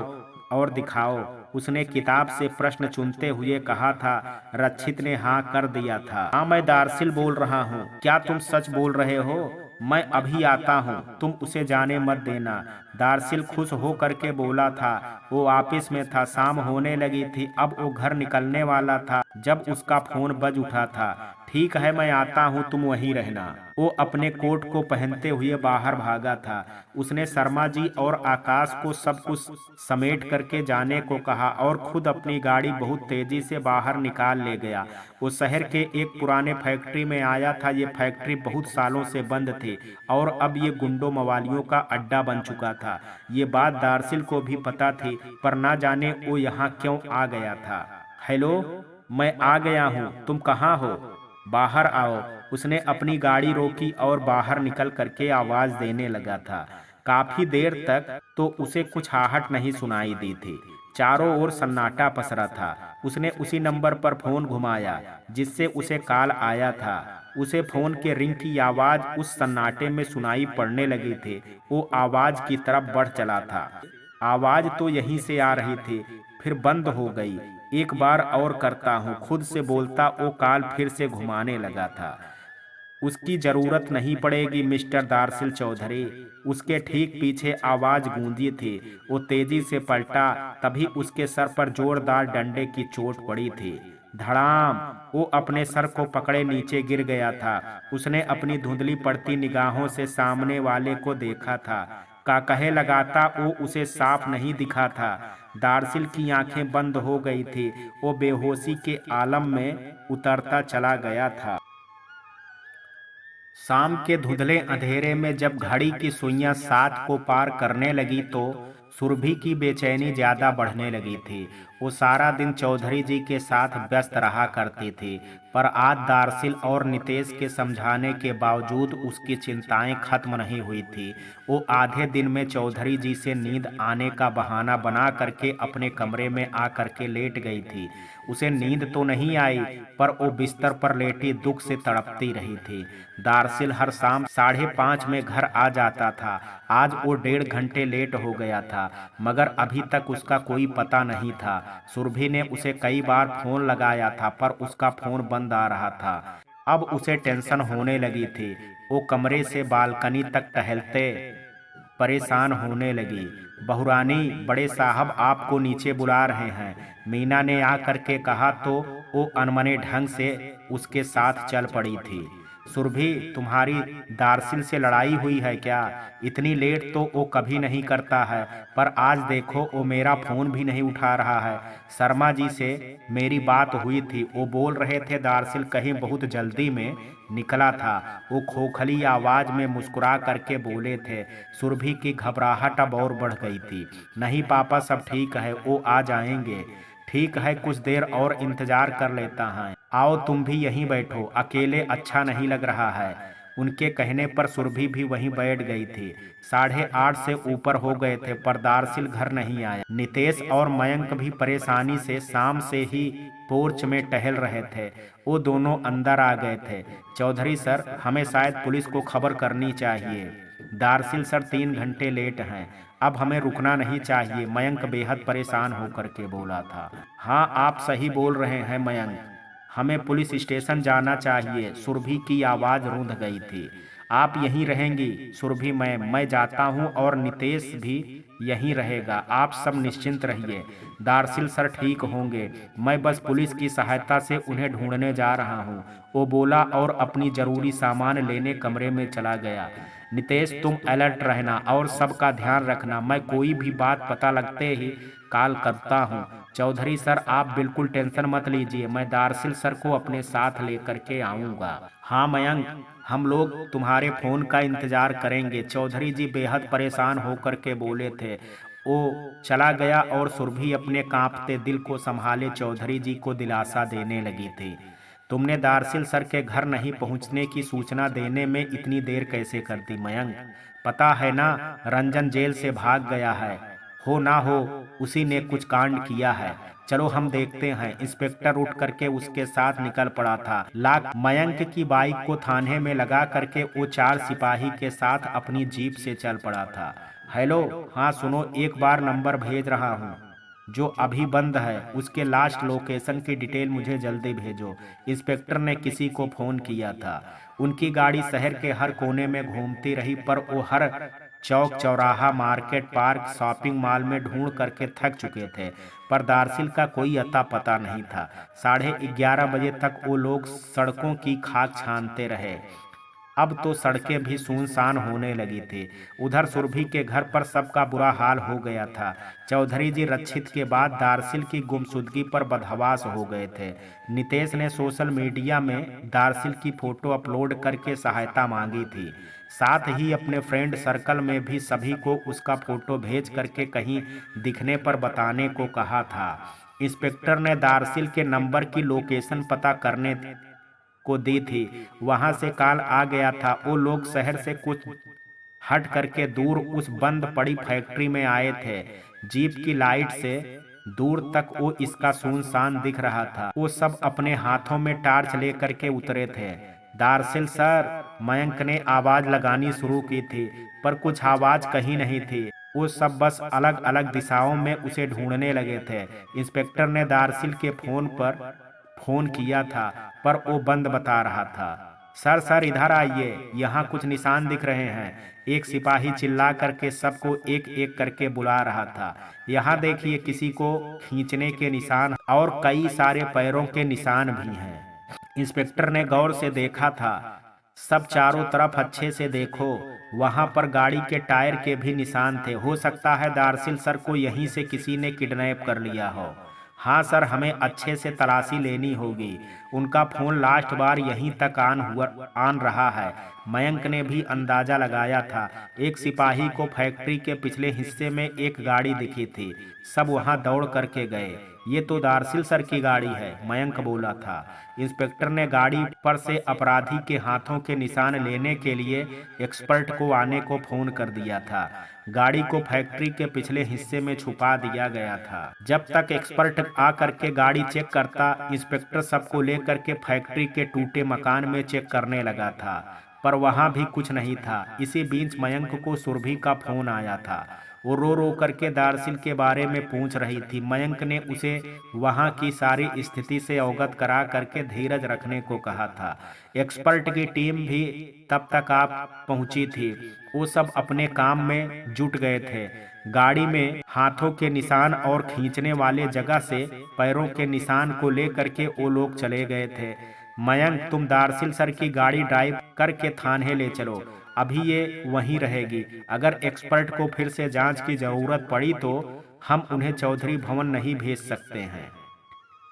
और दिखाओ, उसने किताब से प्रश्न चुनते हुए कहा था। रक्षित ने हाँ कर दिया था। हाँ, मैं दार्सिल बोल रहा हूँ, क्या तुम सच बोल रहे हो? मैं अभी आता हूँ, तुम उसे जाने मत देना। दार्सिल खुश हो करके बोला था। वो ऑफिस में था, शाम होने लगी थी, अब वो घर निकलने वाला था जब उसका फोन बज उठा था। ठीक है, मैं आता हूँ, तुम वहीं रहना। वो अपने कोट को पहनते हुए बाहर भागा था। उसने शर्मा जी और आकाश को सब कुछ समेट करके जाने को कहा और खुद अपनी गाड़ी बहुत तेजी से बाहर निकाल ले गया। वो शहर के एक पुराने फैक्ट्री में आया था। ये फैक्ट्री बहुत सालों से बंद थी और अब ये गुंडों मवालियों का अड्डा बन चुका था। ये बात दार्सिल को भी पता थी, पर ना जाने वो यहाँ क्यों आ गया था। हेलो, मैं आ गया हूँ, तुम कहाँ हो? बाहर आओ। उसने अपनी गाड़ी रोकी और बाहर निकल करके आवाज देने लगा था। काफी देर तक तो उसे कुछ आहट नहीं सुनाई दी थी। चारों ओर सन्नाटा पसरा था। उसने उसी नंबर पर फोन घुमाया जिससे उसे कॉल आया था। उसे फोन के रिंग की आवाज उस सन्नाटे में सुनाई पड़ने लगी थी। वो आवाज की तरफ बढ़ चला था। आवाज तो यहीं से आ रही थी, फिर बंद हो गई। एक बार और करता हूँ, खुद से बोलता वो कॉल फिर से घुमाने लगा था। उसकी जरूरत नहीं पड़ेगी मिस्टर दार्सिल चौधरी। उसके ठीक पीछे आवाज गूंजी थी। वो तेजी से पलटा, तभी उसके सर पर जोरदार डंडे की चोट पड़ी थी। धड़ाम! वो अपने सर को पकड़े नीचे गिर गया था। उसने अपनी धुंधली पड़ती निगाहों से सामने वाले को देखा था। का कहे लगाता वो उसे साफ नहीं दिखा था। दार्सिल की आंखें बंद हो गई थी। वो बेहोशी के आलम में उतरता चला गया था। शाम के धुंधले अंधेरे में जब घड़ी की सुइयां 7 को पार करने लगी तो सुरभि की बेचैनी ज्यादा बढ़ने लगी थी। वो सारा दिन चौधरी जी के साथ व्यस्त रहा करती थी, पर आज दार्सिल और नितेश के समझाने के बावजूद उसकी चिंताएं खत्म नहीं हुई थी। वो आधे दिन में चौधरी जी से नींद आने का बहाना बना करके अपने कमरे में आ करके लेट गई थी। उसे नींद तो नहीं आई, पर वो बिस्तर पर लेटी दुख से तड़पती रही थी। दार्सिल हर शाम 5:30 में घर आ जाता था। आज वो 1.5 घंटे लेट हो गया था, मगर अभी तक उसका कोई पता नहीं था। सुरभि ने उसे कई बार फोन लगाया था, पर उसका फोन बंद आ रहा था। अब उसे टेंशन होने लगी थी। वो कमरे से बालकनी तक टहलते परेशान होने लगी। बहुरानी, बड़े साहब आपको नीचे बुला रहे हैं, मीना ने आकर के कहा तो वो अनमने ढंग से उसके साथ चल पड़ी थी। सुरभि, तुम्हारी दार्सिल से लड़ाई हुई है क्या? इतनी लेट तो वो कभी नहीं करता है, पर आज देखो वो मेरा फोन भी नहीं उठा रहा है। शर्मा जी से मेरी बात हुई थी, वो बोल रहे थे दार्सिल कहीं बहुत जल्दी में निकला था। वो खोखली आवाज में मुस्कुरा करके बोले थे। सुरभि की घबराहट अब और बढ़ गई थी। नहीं पापा, सब ठीक है, वो आ जाएंगे। ठीक है, कुछ देर और इंतजार कर लेता है। आओ तुम भी यहीं बैठो, अकेले अच्छा नहीं लग रहा है। उनके कहने पर सुरभि भी वहीं बैठ गई थी। 8:30 से ऊपर हो गए थे पर दारसिल घर नहीं आया। नितेश और मयंक भी परेशानी से शाम से ही पोर्च में टहल रहे थे। वो दोनों अंदर आ गए थे। चौधरी सर, हमें शायद पुलिस को खबर करनी चाहिए। दारसिल सर, 3 घंटे लेट हैं, अब हमें रुकना नहीं चाहिए, मयंक बेहद परेशान होकर के बोला था। हाँ, आप सही बोल रहे हैं मयंक, हमें पुलिस स्टेशन जाना चाहिए। सुरभि की आवाज़ रूंध गई थी। आप यहीं रहेंगी सुरभि मैम? मैं जाता हूँ और नितेश भी यहीं रहेगा, आप सब निश्चिंत रहिए। दारसिल सर ठीक होंगे, मैं बस पुलिस की सहायता से उन्हें ढूंढने जा रहा हूँ, वो बोला और अपनी जरूरी सामान लेने कमरे में चला गया। नितेश, तुम अलर्ट रहना और सबका ध्यान रखना, मैं कोई भी बात पता लगते ही कॉल करता हूँ। चौधरी सर, आप बिल्कुल टेंशन मत लीजिए, मैं दारसिल सर को अपने साथ लेकर के आऊँगा। हाँ मयंक, हम लोग तुम्हारे फोन का इंतजार करेंगे, चौधरी जी बेहद परेशान होकर के बोले थे। वो चला गया और सुरभि अपने कांपते दिल को संभाले चौधरी जी को दिलासा देने लगी थी। तुमने दारसिल सर के घर नहीं पहुंचने की सूचना देने में इतनी देर कैसे कर दी मयंक? पता है ना, रंजन जेल से भाग गया है। हो ना हो उसी ने कुछ कांड किया है। चलो हम देखते हैं। इंस्पेक्टर उठ करके उसके साथ निकल पड़ा था। लाख मयंक की बाइक को थाने में लगा करके वो 4 सिपाही के साथ अपनी जीप से चल पड़ा था। हेलो, हाँ सुनो, एक बार नंबर भेज रहा हूँ जो अभी बंद है, उसके लास्ट लोकेशन की डिटेल मुझे जल्दी भेजो। इंस्पेक्टर ने किसी को फोन किया था। उनकी गाड़ी शहर के हर कोने में घूमती रही पर वो हर चौक चौराहा, मार्केट, पार्क, शॉपिंग मॉल में ढूंढ करके थक चुके थे पर दारसिल का कोई अता पता नहीं था। 11:30 बजे तक वो लोग सड़कों की खाक छानते रहे। अब तो सड़कें भी सुनसान होने लगी थी। उधर सुरभि के घर पर सबका बुरा हाल हो गया था। चौधरी जी रक्षित के बाद दारसिल की गुमशुदगी पर बदहवास हो गए थे। नितेश ने सोशल मीडिया में दारसिल की फोटो अपलोड करके सहायता मांगी थी। साथ ही अपने फ्रेंड सर्कल में भी सभी को उसका फोटो भेज करके कहीं दिखने पर बताने को कहा था। इंस्पेक्टर ने दारसिल के नंबर की लोकेशन पता करने को दी थी। वहां से कॉल आ गया था। वो लोग शहर से कुछ हट करके दूर उस बंद पड़ी फैक्ट्री में आए थे। जीप की लाइट से दूर तक वो इसका सुनसान दिख रहा था। वो सब अपने हाथों में टार्च लेकर के उतरे थे। दारसिल सर, मयंक ने आवाज लगानी शुरू की थी पर कुछ आवाज कहीं नहीं थी। वो सब बस अलग अलग दिशाओं में उसे ढूंढने लगे थे। इंस्पेक्टर ने दारसिल के फोन पर फोन किया था पर वो बंद बता रहा था। सर सर इधर आइए, यहाँ कुछ निशान दिख रहे हैं। एक सिपाही चिल्ला करके सबको एक एक करके बुला रहा था। यहाँ देखिए, किसी को खींचने के निशान और कई सारे पैरों के निशान भी हैं। इंस्पेक्टर ने गौर से देखा था। सब चारों तरफ अच्छे से देखो, वहां पर गाड़ी के टायर के भी निशान थे। हो सकता है दारसिल सर को यहीं से किसी ने किडनैप कर लिया हो। हाँ सर, हमें अच्छे से तलाशी लेनी होगी। उनका फोन लास्ट बार यहीं तक ऑन रहा है। मयंक ने भी अंदाजा लगाया था। एक सिपाही को फैक्ट्री के पिछले हिस्से में एक गाड़ी दिखी थी। सब वहां दौड़ करके गए। ये तो दारसिल सर की गाड़ी है, मयंक बोला था। इंस्पेक्टर ने गाड़ी पर से अपराधी के हाथों के निशान लेने के लिए एक्सपर्ट को आने को फोन कर दिया था। गाड़ी को फैक्ट्री के पिछले हिस्से में छुपा दिया गया था। जब तक एक्सपर्ट आ करके गाड़ी चेक करता, इंस्पेक्टर सबको लेकर के फैक्ट्री के टूटे मकान में चेक करने लगा था पर वहां भी कुछ नहीं था। इसी बीच मयंक को सुरभि का फोन आया था। वो रो रो करके दारसिल के बारे में पूछ रही थी। मयंक ने उसे वहां की सारी स्थिति से अवगत करा करके धीरज रखने को कहा था। एक्सपर्ट की टीम भी तब तक आप पहुंची थी। वो सब अपने काम में जुट गए थे। गाड़ी में हाथों के निशान और खींचने वाले जगह से पैरों के निशान को लेकर के वो लोग चले गए थे। मयंक, तुम दारसिल सर की गाड़ी ड्राइव करके थाने ले चलो, अभी ये वहीं रहेगी। अगर एक्सपर्ट को फिर से जांच की जरूरत पड़ी तो हम उन्हें चौधरी भवन नहीं भेज सकते हैं।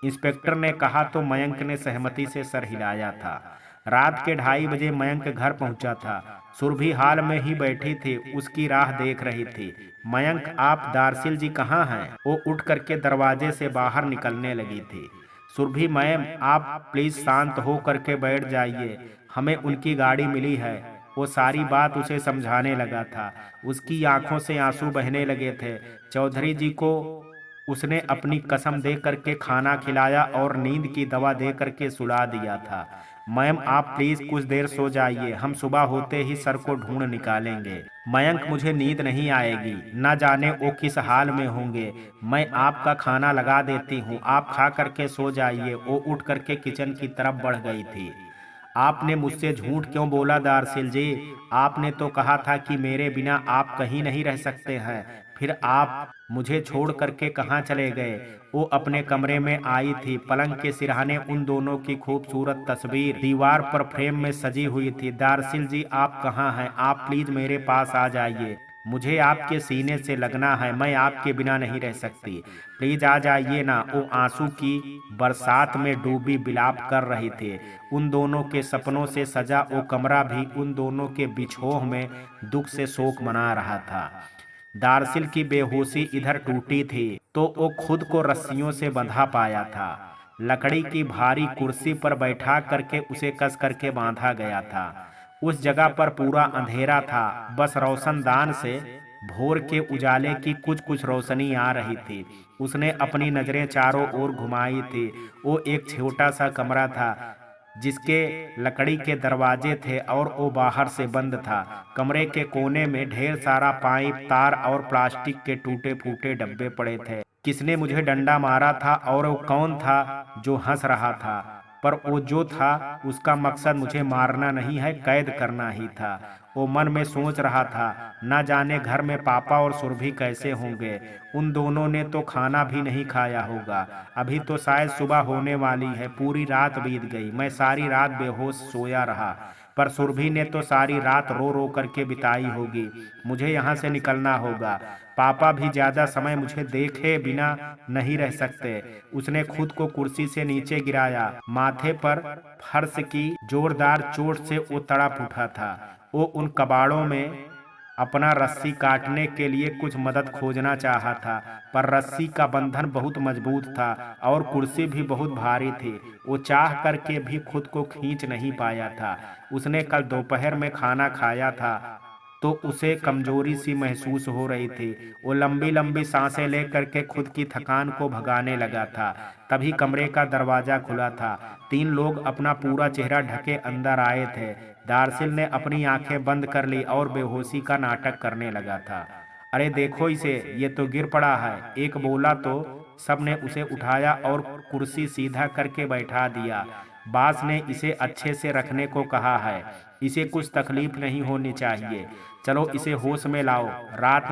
इंस्पेक्टर ने कहा तो मयंक ने सहमति से सर हिलाया था। रात के 2:30 बजे मयंक घर पहुंचा था। सुरभि हाल में ही बैठी थी, उसकी राह देख रही थी। मयंक, आप दार्सिल जी कहाँ हैं? वो उठ करके दरवाजे से बाहर निकलने लगी थी। सुरभि, मैम आप प्लीज शांत हो करके बैठ जाइए, हमें उनकी गाड़ी मिली है। वो सारी बात उसे समझाने लगा था। उसकी आंखों से आंसू बहने लगे थे। चौधरी जी को उसने अपनी कसम दे करके खाना खिलाया और नींद की दवा दे करके सुला दिया था। मैम आप प्लीज कुछ देर सो जाइए, हम सुबह होते ही सर को ढूंढ निकालेंगे। मयंक, मुझे नींद नहीं आएगी, न जाने वो किस हाल में होंगे। मैं आपका खाना लगा देती हूँ, आप खा करके सो जाइए। वो उठ करके किचन की तरफ बढ़ गई थी। आपने मुझसे झूठ क्यों बोला दार्सिल जी? आपने तो कहा था कि मेरे बिना आप कहीं नहीं रह सकते हैं। फिर आप मुझे छोड़ करके कहाँ चले गए? वो अपने कमरे में आई थी। पलंग के सिरहाने उन दोनों की खूबसूरत तस्वीर दीवार पर फ्रेम में सजी हुई थी। दार्सिल जी आप कहाँ हैं? आप प्लीज मेरे पास आ जाइए, मुझे आपके सीने से लगना है, मैं आपके बिना नहीं रह सकती। प्लीज आ जाइए ना। वो आंसू की बरसात में डूबी बिलाप कर रही थी। उन दोनों के सपनों से सजा वो कमरा भी उन दोनों के बिछोह में दुख से शोक मना रहा था। दार्सिल की बेहोशी इधर टूटी थी तो वो खुद को रस्सियों से बंधा पाया था। लकड़ी की भारी कुर्सी पर बैठा करके उसे कस करके बांधा गया था। उस जगह पर पूरा अंधेरा था, बस रोशनदान से भोर के उजाले की कुछ कुछ रोशनी आ रही थी। उसने अपनी नजरें चारों ओर घुमाई थी। वो एक छोटा सा कमरा था जिसके लकड़ी के दरवाजे थे और वो बाहर से बंद था। कमरे के कोने में ढेर सारा पाइप, तार और प्लास्टिक के टूटे फूटे डब्बे पड़े थे। किसने मुझे डंडा मारा था और वो कौन था जो हंस रहा था? पर वो जो था उसका मकसद मुझे मारना नहीं है, कैद करना ही था। वो मन में सोच रहा था, न जाने घर में पापा और सुरभि कैसे होंगे। उन दोनों ने तो खाना भी नहीं खाया होगा। अभी तो शायद सुबह होने वाली है। पूरी रात बीत गई, मैं सारी रात बेहोश सोया रहा। पर सुरभि ने तो सारी रात रो रो करके बिताई होगी। मुझे यहाँ से निकलना होगा। पापा भी ज्यादा समय मुझे देखे बिना नहीं रह सकते। उसने खुद को कुर्सी से नीचे गिराया। माथे पर फर्श की जोरदार चोट से वो तड़प उठा था। वो उन कबाड़ों में अपना रस्सी काटने के लिए कुछ मदद खोजना चाहा था, पर रस्सी का बंधन बहुत मजबूत था और कुर्सी भी बहुत भारी थी। वो चाह करके भी खुद को खींच नहीं पाया था। उसने कल दोपहर में खाना खाया था तो उसे कमजोरी सी महसूस हो रही थी। वो लंबी लंबी सांसें ले करके खुद की थकान को भगाने लगा था। तभी कमरे का दरवाजा खुला था। 3 लोग अपना पूरा चेहरा ढके अंदर आए थे। दार्सिल ने अपनी आंखें बंद कर ली और बेहोशी का नाटक करने लगा था। अरे देखो इसे, ये तो गिर पड़ा है, एक बोला तो सबने उसे उठाया और कुर्सी सीधा करके बैठा दिया। बास ने इसे अच्छे से रखने को कहा है, इसे कुछ तकलीफ नहीं होनी चाहिए। चलो इसे होश में लाओ, रात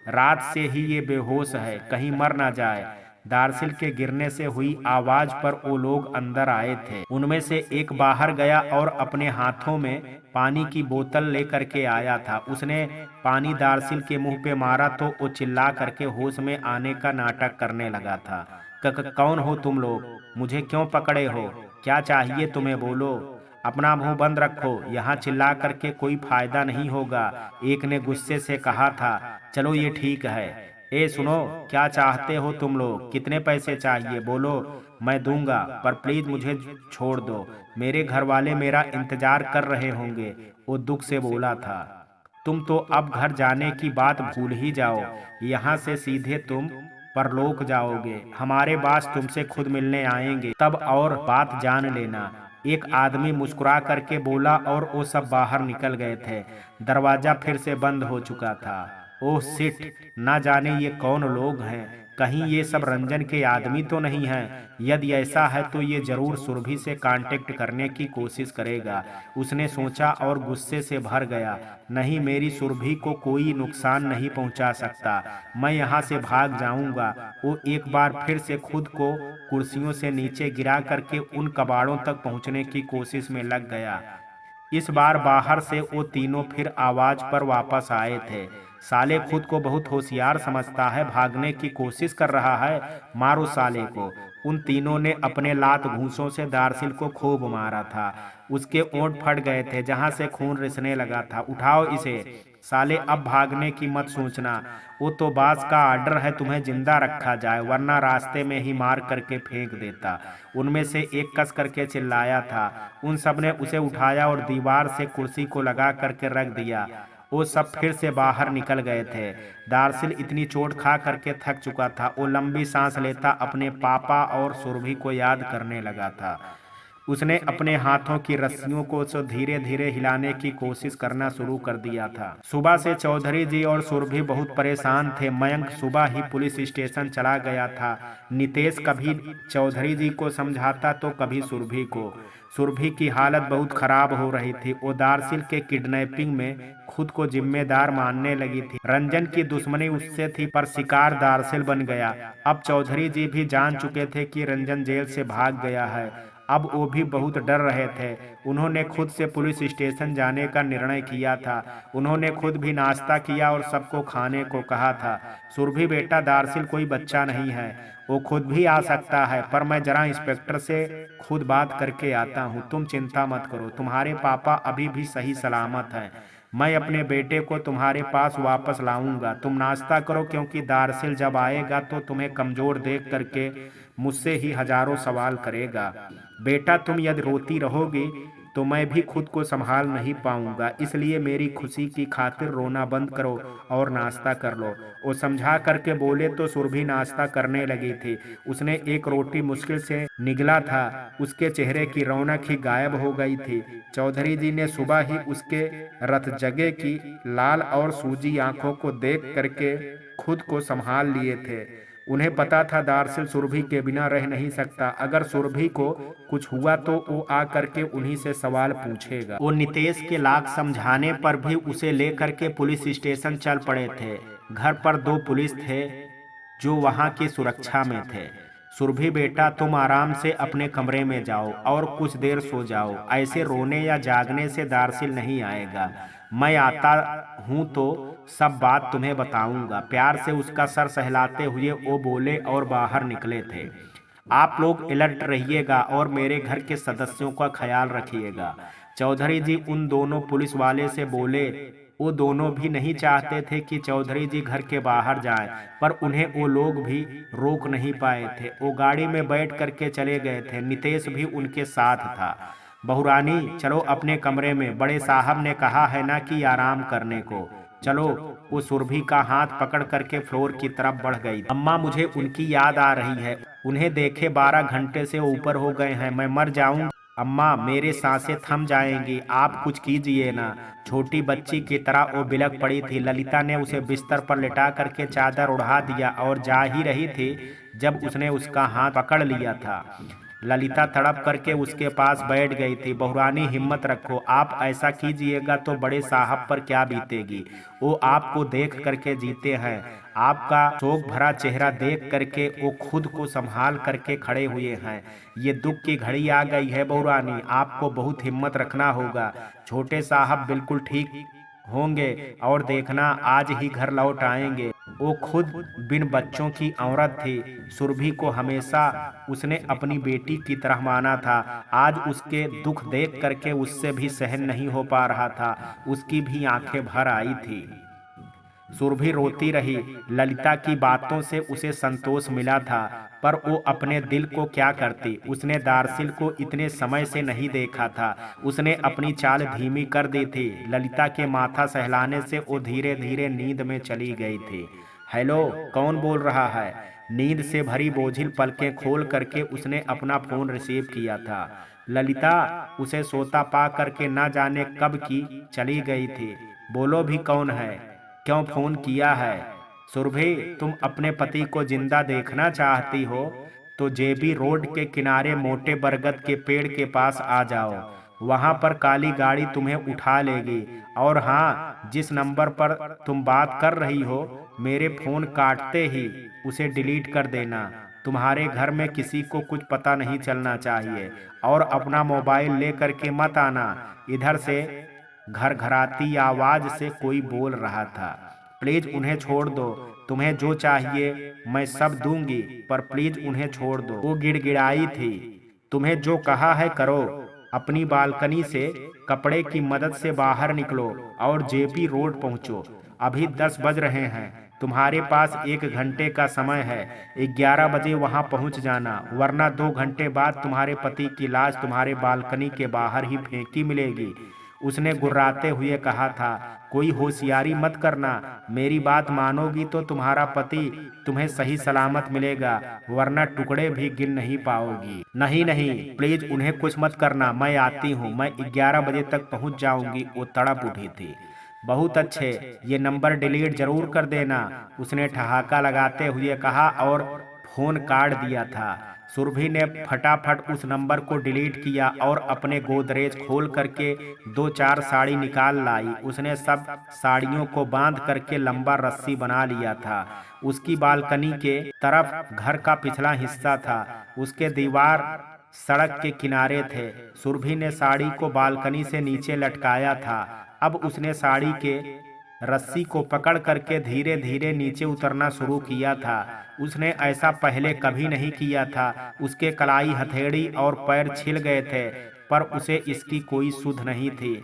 रात से ही ये बेहोश है, कहीं मर ना जाए। दार्सिल के गिरने से हुई आवाज पर वो लोग अंदर आए थे। उनमें से एक बाहर गया और अपने हाथों में पानी की बोतल लेकर के आया था। उसने पानी दार्सिल के मुंह पे मारा तो वो चिल्ला करके होश में आने का नाटक करने लगा था। कौन हो तुम लोग? मुझे क्यों पकड़े हो? क्या चाहिए तुम्हें? बोलो। अपना मुंह बंद रखो, यहाँ चिल्ला करके कोई फायदा नहीं होगा, एक ने गुस्से से कहा था। चलो ये ठीक है। ए सुनो, क्या चाहते हो तुम लोग? कितने पैसे चाहिए? बोलो, मैं दूंगा, पर प्लीज मुझे छोड़ दो, मेरे घर वाले मेरा इंतजार कर रहे होंगे। वो दुख से बोला था। तुम तो अब घर जाने की बात भूल ही जाओ, यहाँ से सीधे तुम परलोक जाओगे। हमारे पास तुमसे खुद मिलने आएंगे, तब और बात जान लेना। एक आदमी मुस्कुरा करके बोला और वो सब बाहर निकल गए थे। दरवाजा फिर से बंद हो चुका था। ओह सिट, ना जाने ये कौन लोग हैं, कहीं ये सब रंजन के आदमी तो नहीं हैं। यदि ऐसा है तो ये जरूर सुरभि से कांटेक्ट करने की कोशिश करेगा, उसने सोचा और गुस्से से भर गया। नहीं, मेरी सुरभि को कोई नुकसान नहीं पहुंचा सकता, मैं यहाँ से भाग जाऊंगा। वो एक बार फिर से खुद को कुर्सियों से नीचे गिरा करके उन कबाड़ों तक पहुंचने की कोशिश में लग गया। इस बार बाहर से वो तीनों फिर आवाज पर वापस आए थे। साले खुद को बहुत होशियार समझता है, भागने की कोशिश कर रहा है, मारो साले को। उन तीनों ने अपने लात घूंसों से दारसिल को खूब मारा था। उसके ओंठ फट गए थे, जहां से खून रिसने लगा था। उठाओ इसे साले, अब भागने की मत सोचना। वो तो बास का आर्डर है तुम्हें जिंदा रखा जाए, वरना रास्ते में ही मार करके फेंक देता। उनमें से एक कस करके चिल्लाया था। उन सब ने उसे उठाया और दीवार से कुर्सी को लगा करके रख दिया। वो सब फिर से बाहर निकल गए थे। दारसिल इतनी चोट खा करके थक चुका था। वो लंबी सांस लेता अपने पापा और सुरभि को याद करने लगा था। उसने अपने हाथों की रस्सियों को तो धीरे धीरे हिलाने की कोशिश करना शुरू कर दिया था। सुबह से चौधरी जी और सुरभि बहुत परेशान थे। मयंक सुबह ही पुलिस स्टेशन चला गया था। नितेश कभी चौधरी जी को समझाता तो कभी सुरभि को। सुरभि की हालत बहुत खराब हो रही थी। वो दारसिल के किडनैपिंग में खुद को जिम्मेदार मानने लगी थी। रंजन की दुश्मनी उससे थी, पर शिकार दारसिल बन गया। अब चौधरी जी भी जान चुके थे कि रंजन जेल से भाग गया है। अब वो भी बहुत डर रहे थे। उन्होंने खुद से पुलिस स्टेशन जाने का निर्णय किया था। उन्होंने खुद भी नाश्ता किया और सबको खाने को कहा था। सुरभि बेटा, दारसिल कोई बच्चा नहीं है, वो खुद भी आ सकता है, पर मैं जरा इंस्पेक्टर से खुद बात करके आता हूँ। तुम चिंता मत करो, तुम्हारे पापा अभी भी सही सलामत हैं। मैं अपने बेटे को तुम्हारे पास वापस लाऊंगा। तुम नाश्ता करो, क्योंकि दारसिल जब आएगा तो तुम्हें कमजोर देख करके मुझसे ही हजारों सवाल करेगा। बेटा, तुम यदि रोती रहोगी तो मैं भी खुद को संभाल नहीं पाऊंगा, इसलिए मेरी खुशी की खातिर रोना बंद करो और नाश्ता कर लो। वो समझा करके बोले तो सुरभि नाश्ता करने लगी थी। उसने एक रोटी मुश्किल से निगला था। उसके चेहरे की रौनक ही गायब हो गई थी। चौधरी जी ने सुबह ही उसके रत जगे की लाल और सूजी आंखों को देख करके खुद को संभाल लिए थे। उन्हें पता था दारसिल सुरभि के बिना रह नहीं सकता। अगर सुरभि को कुछ हुआ तो वो आ करके उन्हीं से सवाल पूछेगा। वो नितेश के लाख समझाने पर भी उसे लेकर के पुलिस स्टेशन चल पड़े थे। घर पर 2 पुलिस थे जो वहां की सुरक्षा में थे। सुरभि बेटा, तुम आराम से अपने कमरे में जाओ और कुछ देर सो जाओ। ऐसे रोने या जागने से दारसिल नहीं आएगा। मैं आता हूँ तो सब बात तुम्हें बताऊंगा। प्यार से उसका सर सहलाते हुए वो बोले और बाहर निकले थे। आप लोग अलर्ट रहिएगा और मेरे घर के सदस्यों का ख्याल रखिएगा। चौधरी जी उन दोनों पुलिस वाले से बोले। वो दोनों भी नहीं चाहते थे कि चौधरी जी घर के बाहर जाएं, पर उन्हें वो लोग भी रोक नहीं पाए थे। वो गाड़ी में बैठ करके चले गए थे। नितेश भी उनके साथ था। बहुरानी, चलो अपने कमरे में, बड़े साहब ने कहा है ना कि आराम करने को। चलो। वो सुरभि का हाथ पकड़ करके फ्लोर की तरफ बढ़ गई। अम्मा, मुझे उनकी याद आ रही है। उन्हें देखे 12 घंटे से ऊपर हो गए हैं। मैं मर जाऊं अम्मा, मेरे सांसें थम जाएंगी। आप कुछ कीजिए ना। छोटी बच्ची की तरह वो बिलख पड़ी थी। ललिता ने उसे बिस्तर पर लिटा करके चादर उड़ा दिया और जा ही रही थी जब उसने उसका हाथ पकड़ लिया था। ललिता तड़प करके उसके पास बैठ गई थी। बहुरानी, हिम्मत रखो, आप ऐसा कीजिएगा तो बड़े साहब पर क्या बीतेगी। वो आपको देख करके जीते हैं। आपका शोक भरा चेहरा देख करके वो खुद को संभाल करके खड़े हुए हैं। ये दुख की घड़ी आ गई है बहुरानी, आपको बहुत हिम्मत रखना होगा। छोटे साहब बिल्कुल ठीक होंगे और देखना आज ही घर लौट आएंगे। वो खुद बिन बच्चों की औरत थी। सुरभि को हमेशा उसने अपनी बेटी की तरह माना था। आज उसके दुख देख करके उससे भी सहन नहीं हो पा रहा था। उसकी भी आंखें भर आई थी। सुरभि रोती रही। ललिता की बातों से उसे संतोष मिला था, पर वो अपने दिल को क्या करती। उसने दारसिल को इतने समय से नहीं देखा था। उसने अपनी चाल धीमी कर दी थी। ललिता के माथा सहलाने से वो धीरे धीरे नींद में चली गई थी। हेलो, कौन बोल रहा है? नींद से भरी बोझिल पलकें खोल करके उसने अपना फोन रिसीव किया था। ललिता उसे सोता पा करके न जाने कब की चली गई थी। बोलो भी, कौन है? क्यों फोन किया है? सुरभि, तुम अपने पति को जिंदा देखना चाहती हो तो जेबी रोड के किनारे मोटे बरगद के पेड़ के पास आ जाओ। वहां पर काली गाड़ी तुम्हें उठा लेगी। और हाँ, जिस नंबर पर तुम बात कर रही हो, मेरे फोन काटते ही उसे डिलीट कर देना। तुम्हारे घर में किसी को कुछ पता नहीं चलना चाहिए और अपना मोबाइल ले करके मत आना। इधर से घरघराती आवाज से कोई बोल रहा था, प्लीज उन्हें छोड़ दो, तुम्हें जो चाहिए मैं सब दूंगी, पर प्लीज उन्हें छोड़ दो। वो गिड़गिड़ाई थी, तुम्हें जो कहा है करो, अपनी बालकनी से कपड़े की मदद से बाहर निकलो और जेपी रोड पहुंचो। अभी 10 बज रहे हैं, तुम्हारे पास 1 घंटे का समय है। 11 बजे वहां पहुंच जाना, वरना 2 घंटे बाद तुम्हारे पति की लाश तुम्हारे बालकनी के बाहर ही फेंकी मिलेगी। उसने गुर्राते हुए कहा था, कोई होशियारी मत करना, मेरी बात मानोगी तो तुम्हारा पति तुम्हें सही सलामत मिलेगा, वरना टुकड़े भी गिन नहीं पाओगी। नहीं नहीं, प्लीज उन्हें कुछ मत करना, मैं आती हूँ, मैं 11 बजे तक पहुँच जाऊंगी। वो तड़प उठी थी। बहुत अच्छे, ये नंबर डिलीट जरूर कर देना, उसने ठहाका लगाते हुए कहा और फोन काट दिया था। सुरभि ने फटाफट उस नंबर को डिलीट किया और अपने गोदरेज खोल करके 2-4 साड़ी निकाल लाई। उसने सब साड़ियों को बांध करके लंबा रस्सी बना लिया था। उसकी बालकनी के तरफ घर का पिछला हिस्सा था, उसके दीवार सड़क के किनारे थे। सुरभि ने साड़ी को बालकनी से नीचे लटकाया था। अब उसने साड़ी के रस्सी को पकड़ करके धीरे धीरे नीचे उतरना शुरू किया था। उसने ऐसा पहले कभी नहीं किया था। उसके कलाई, हथेली और पैर छिल गए थे, पर उसे इसकी कोई सुध नहीं थी।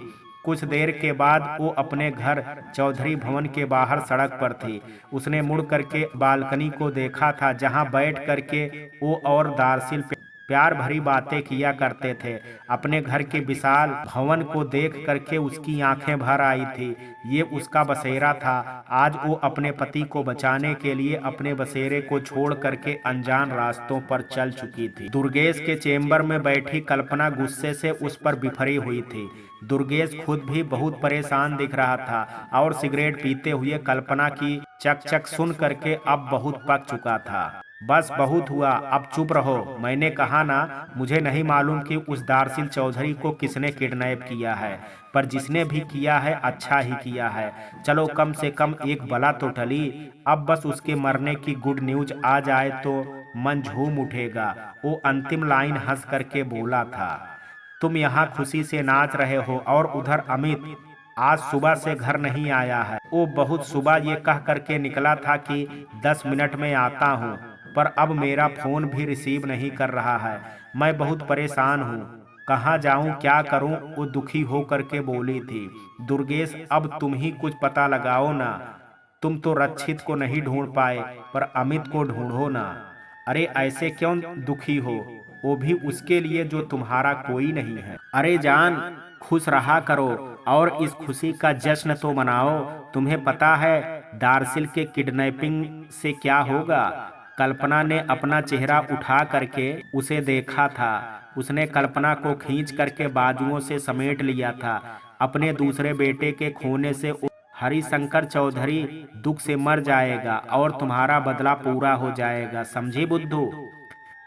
कुछ देर के बाद वो अपने घर चौधरी भवन के बाहर सड़क पर थी। उसने मुड़ करके बालकनी को देखा था, जहां बैठ करके वो और दारसिल प्यार भरी बातें किया करते थे। अपने घर के विशाल भवन को देख करके उसकी आंखें भर आई थी। ये उसका बसेरा था। आज वो अपने पति को बचाने के लिए अपने बसेरे को छोड़ करके अनजान रास्तों पर चल चुकी थी। दुर्गेश के चेम्बर में बैठी कल्पना गुस्से से उस पर बिफरी हुई थी। दुर्गेश खुद भी बहुत परेशान दिख रहा था और सिगरेट पीते हुए कल्पना की चक-चक सुन करके अब बहुत पक चुका था। बस बहुत हुआ, अब चुप रहो, मैंने कहा ना। मुझे नहीं मालूम कि उस दारसिल चौधरी को किसने किडनैप किया है, पर जिसने भी किया है अच्छा ही किया है। चलो कम से कम एक बला तो टली। अब बस उसके मरने की गुड न्यूज आ जाए तो मन झूम उठेगा। वो अंतिम लाइन हंस करके बोला था, तुम यहाँ खुशी से नाच रहे हो और उधर अमित आज सुबह से घर नहीं आया है। वो बहुत सुबह ये कह करके निकला था कि 10 मिनट में आता हूँ, पर अब मेरा फोन भी रिसीव नहीं कर रहा है। मैं बहुत परेशान हूँ, कहाँ जाऊँ, क्या करूँ, वो दुखी हो करके बोली थी। दुर्गेश, अब तुम ही कुछ पता लगाओ ना। तुम तो रक्षित को नहीं ढूंढ पाए, पर अमित को ढूंढो ना। अरे ऐसे क्यों दुखी हो, वो भी उसके लिए जो तुम्हारा कोई नहीं है। अरे जान, खुश रहा करो और इस खुशी का जश्न तो मनाओ। तुम्हें पता है दारसिल के किडनैपिंग से क्या होगा? कल्पना ने अपना चेहरा उठा करके उसे देखा था। उसने कल्पना को खींच करके बाजुओं से समेट लिया था। अपने दूसरे बेटे के खोने से हरिशंकर चौधरी दुख से मर जाएगा और तुम्हारा बदला पूरा हो जाएगा, समझी बुद्धू?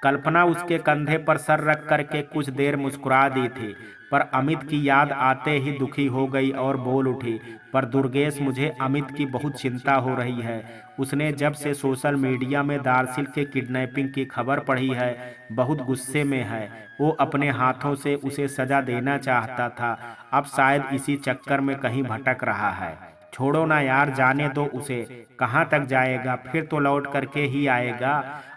कल्पना उसके कंधे पर सर रख करके कुछ देर मुस्कुरा दी थी, पर अमित की याद आते ही दुखी हो गई और बोल उठी, पर दुर्गेश, मुझे अमित की बहुत चिंता हो रही है। उसने जब से सोशल मीडिया में दारसिल के किडनैपिंग की खबर पढ़ी है, बहुत गुस्से में है। वो अपने हाथों से उसे सजा देना चाहता था, अब शायद इसी चक्कर में कहीं भटक रहा है। छोड़ो ना यार, जाने दो उसे, कहाँ तक जाएगा, फिर तो लौट करके ही आएगा।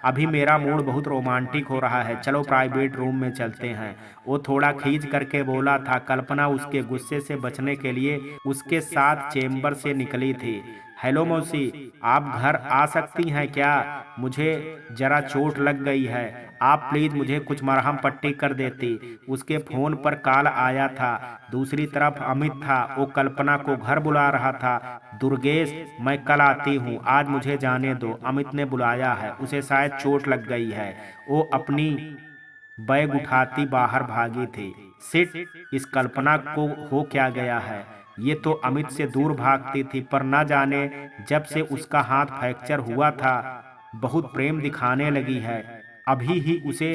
अभी मेरा मूड बहुत रोमांटिक हो रहा है, चलो प्राइवेट रूम में चलते हैं। वो थोड़ा खींच करके बोला था। कल्पना उसके गुस्से से बचने के लिए उसके साथ चेम्बर से निकली थी। हेलो मौसी, आप घर आ सकती हैं क्या? मुझे जरा चोट लग गई है, आप प्लीज मुझे कुछ मरहम पट्टी कर देती। उसके फोन पर कॉल आया था। दूसरी तरफ अमित था, वो कल्पना को घर बुला रहा था। दुर्गेश, मैं कल आती हूँ, आज मुझे जाने दो, अमित ने बुलाया है, उसे शायद चोट लग गई है। वो अपनी बैग उठाती बाहर भागी थी। सिट, इस कल्पना को हो क्या गया है? ये तो अमित से दूर भागती थी, पर न जाने जब से उसका हाथ फ्रैक्चर हुआ था बहुत प्रेम दिखाने लगी है। अभी ही उसे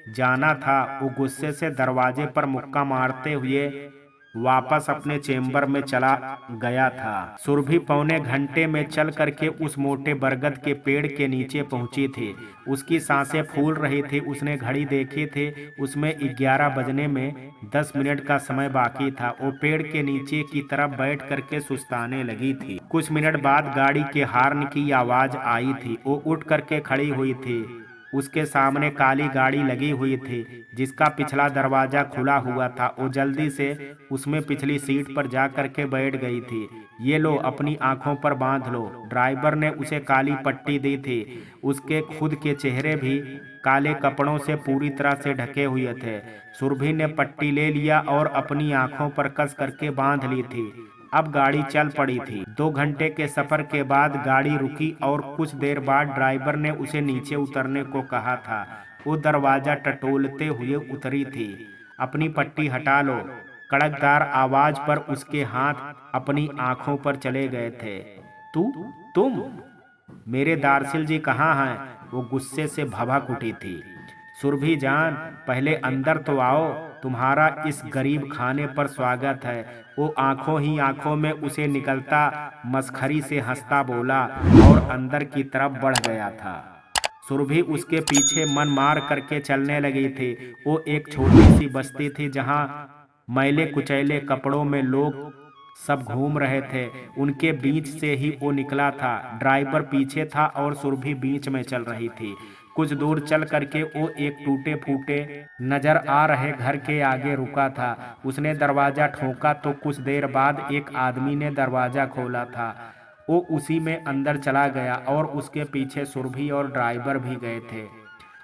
जाना था। वो गुस्से से दरवाजे पर मुक्का मारते हुए वापस अपने चेम्बर में चला गया था। सुरभि पौने घंटे में चल करके उस मोटे बरगद के पेड़ के नीचे पहुंची थी। उसकी सांसें फूल रही थी। उसने घड़ी देखी थी, उसमें 11 बजने में 10 मिनट का समय बाकी था। वो पेड़ के नीचे की तरफ बैठ करके सुस्ताने लगी थी। कुछ मिनट बाद गाड़ी के हॉर्न की आवाज आई थी। वो उठ करके खड़ी हुई थी। उसके सामने काली गाड़ी लगी हुई थी जिसका पिछला दरवाजा खुला हुआ था। वो जल्दी से उसमें पिछली सीट पर जा करके बैठ गई थी। ये लो, अपनी आंखों पर बांध लो। ड्राइवर ने उसे काली पट्टी दी थी। उसके खुद के चेहरे भी काले कपड़ों से पूरी तरह से ढके हुए थे। सुरभि ने पट्टी ले लिया और अपनी आंखों पर कस करके बांध ली थी। अब गाड़ी चल पड़ी थी। 2 घंटे के सफर के बाद गाड़ी रुकी और कुछ देर बाद ड्राइवर ने उसे नीचे उतरने को कहा था। वो दरवाजा टटोलते हुए उतरी थी। अपनी पट्टी हटा लो। कड़कदार आवाज पर उसके हाथ अपनी आंखों पर चले गए थे। तुम मेरे दार्सिल जी कहाँ हैं? वो गुस्से से भभक उठी थी। सुरभि जान, पहले अंदर तो आओ, तुम्हारा इस गरीब खाने पर स्वागत है। वो आंखों ही आंखों में उसे निकलता मस्खरी से हंसता बोला और अंदर की तरफ बढ़ गया था। सुरभि उसके पीछे मन मार करके चलने लगी थी। वो एक छोटी सी बस्ती थी जहां मैले कुचैले कपड़ों में लोग सब घूम रहे थे। उनके बीच से ही वो निकला था। ड्राइवर पीछे था और सुरभि बीच में चल रही थी। कुछ दूर चल करके वो एक टूटे फूटे नजर आ रहे घर के आगे रुका था। उसने दरवाजा ठोका तो कुछ देर बाद एक आदमी ने दरवाजा खोला था। वो उसी में अंदर चला गया और उसके पीछे सुरभि और ड्राइवर भी गए थे।